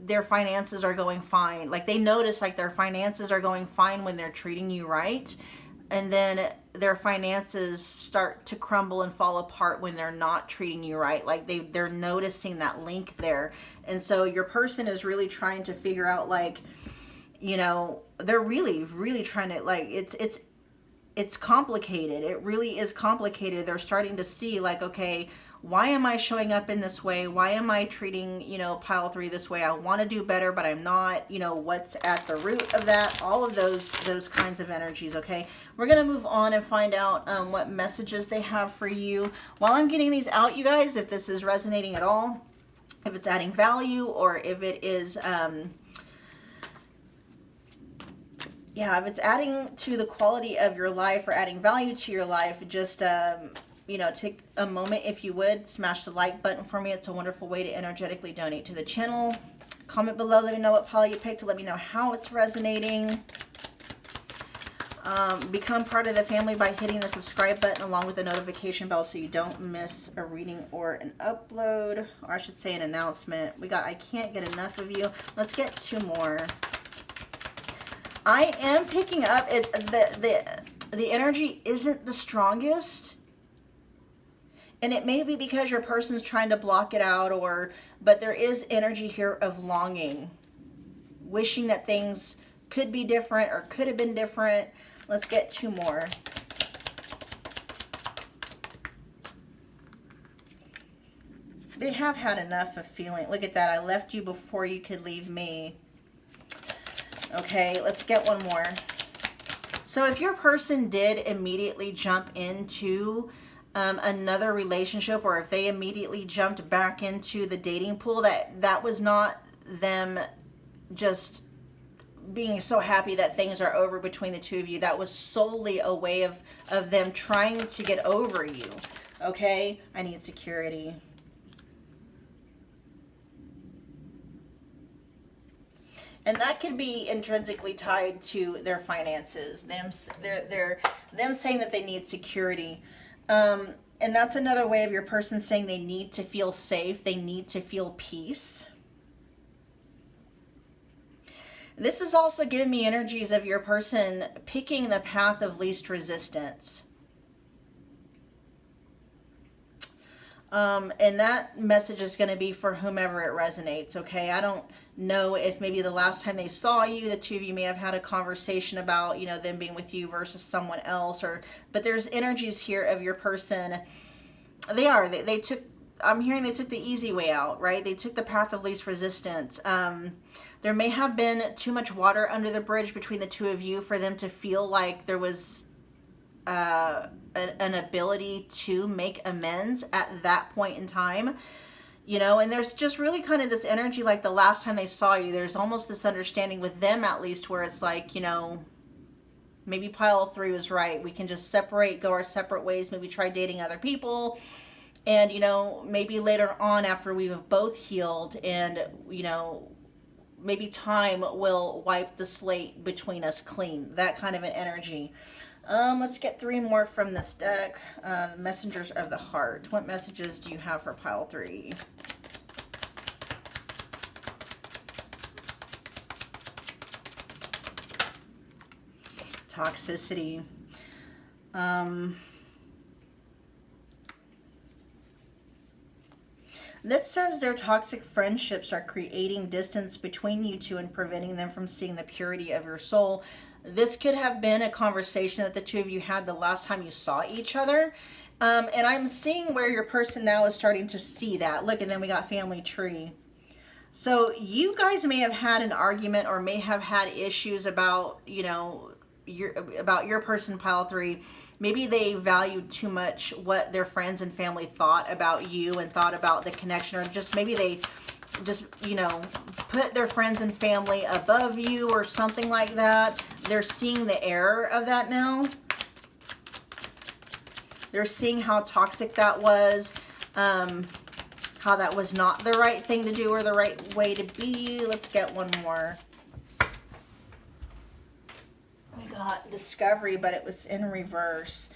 their finances are going fine. Like they notice like their finances are going fine when they're treating you right. And then their finances start to crumble and fall apart when they're not treating you right. Like they're noticing that link there. And so your person is really trying to figure out like, you know, they're really, really trying to like, it's complicated. It really is complicated. They're starting to see like, okay, why am I showing up in this way? Why am I treating, you know, pile 3 this way? I want to do better, but I'm not. You know, what's at the root of that? All of those kinds of energies, okay? We're going to move on and find out what messages they have for you. While I'm getting these out, you guys, if this is resonating at all, if it's adding value, or if it is, if it's adding to the quality of your life or adding value to your life, just, you know, take a moment, if you would, smash the like button for me. It's a wonderful way to energetically donate to the channel. Comment below, let me know what pile you picked, to let me know how it's resonating. Become part of the family by hitting the subscribe button along with the notification bell so you don't miss a reading or an upload, or I should say an announcement. We got I Can't Get Enough of You. Let's get 2 more. I am picking up the energy isn't the strongest. And it may be because your person's trying to block it out, but there is energy here of longing, wishing that things could be different or could have been different. Let's get 2 more. They have had enough of feeling. Look at that. I left you before you could leave me. Okay, let's get 1 more. So if your person did immediately jump into another relationship, or if they immediately jumped back into the dating pool, that was not them just being so happy that things are over between the two of you. That was solely a way of them trying to get over you. Okay, I need security. And that could be intrinsically tied to their finances, them saying that they need security. And that's another way of your person saying they need to feel safe, they need to feel peace. This is also giving me energies of your person picking the path of least resistance. And that message is going to be for whomever it resonates, okay? I don't know if maybe the last time they saw you, the two of you may have had a conversation about, you know, them being with you versus someone else, but there's energies here of your person. They took, I'm hearing they took the easy way out, right? They took the path of least resistance. There may have been too much water under the bridge between the two of you for them to feel like there was an ability to make amends at that point in time, you know. And there's just really kind of this energy, like the last time they saw you, there's almost this understanding with them, at least, where it's like, you know, maybe pile 3 was right. We can just separate, go our separate ways, maybe try dating other people. And, you know, maybe later on after we've both healed and, you know, maybe time will wipe the slate between us clean. That kind of an energy. Let's get 3 more from this deck. Messengers of the Heart. What messages do you have for pile 3? Toxicity. This says their toxic friendships are creating distance between you two and preventing them from seeing the purity of your soul. This could have been a conversation that the two of you had the last time you saw each other. And I'm seeing where your person now is starting to see that. Look, and then we got family tree. So you guys may have had an argument or may have had issues about, you know, your person, pile 3. Maybe they valued too much what their friends and family thought about you and thought about the connection, or just maybe they just, you know, put their friends and family above you or something like that. They're seeing the error of that now. They're seeing how toxic that was, how that was not the right thing to do or the right way to be. Let's get one more. We got discovery, but it was in reverse.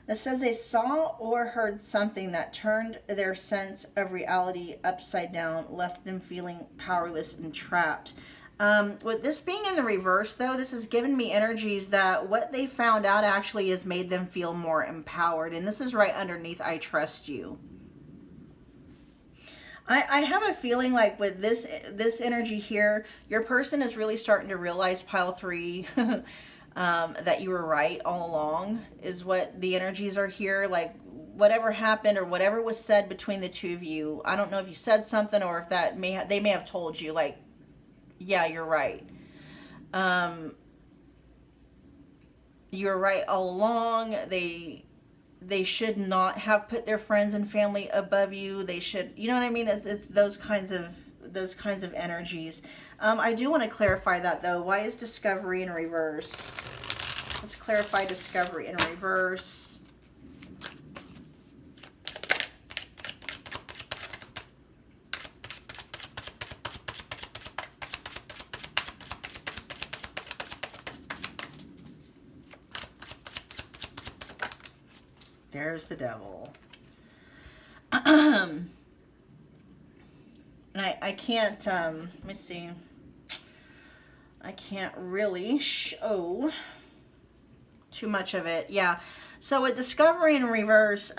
It says they saw or heard something that turned their sense of reality upside down, left them feeling powerless and trapped. With this being in the reverse, though, this has given me energies that what they found out actually has made them feel more empowered. And this is right underneath I trust you. I have a feeling like with this energy here, your person is really starting to realize, pile 3, that you were right all along, is what the energies are here. Like, whatever happened or whatever was said between the two of you, I don't know if you said something or if that they may have told you, like, yeah, you're right. You're right all along. They should not have put their friends and family above you. They should, you know what I mean? It's those kinds of energies. I do want to clarify that, though. Why is discovery in reverse? Let's clarify discovery in reverse. There's the devil. And I can't, let me see. I can't really show too much of it. Yeah. So with discovery in reverse,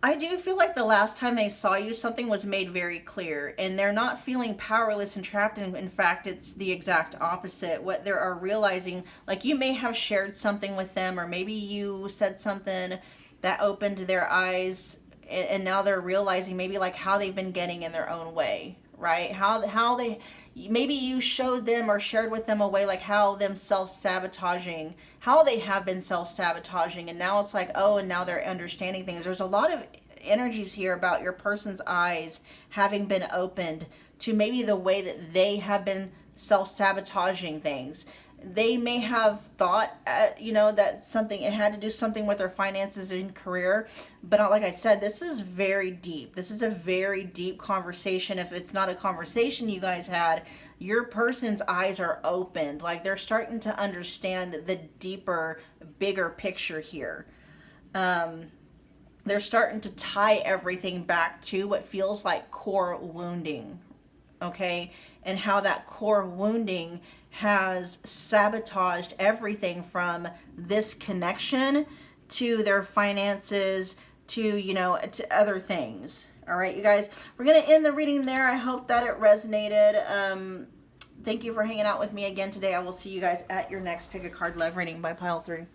I do feel like the last time they saw you, something was made very clear, and they're not feeling powerless and trapped. In fact, it's the exact opposite. What they are realizing, like, you may have shared something with them, or maybe you said something that opened their eyes, and now they're realizing maybe like how they've been getting in their own way. right? How they, maybe you showed them or shared with them a way, like how them self-sabotaging, how they have been self-sabotaging, and now it's like, oh, and now they're understanding things. There's a lot of energies here about your person's eyes having been opened to maybe the way that they have been self-sabotaging things. They may have thought, that something, it had to do something with their finances and career. But like I said, this is very deep. This is a very deep conversation. If it's not a conversation you guys had, your person's eyes are opened. Like they're starting to understand the deeper, bigger picture here. They're starting to tie everything back to what feels like core wounding, okay? And how that core wounding has sabotaged everything from this connection to their finances to, to other things. All right, you guys, we're going to end the reading there. I hope that it resonated. Thank you for hanging out with me again today. I will see you guys at your next Pick a Card Love reading by Pile 3.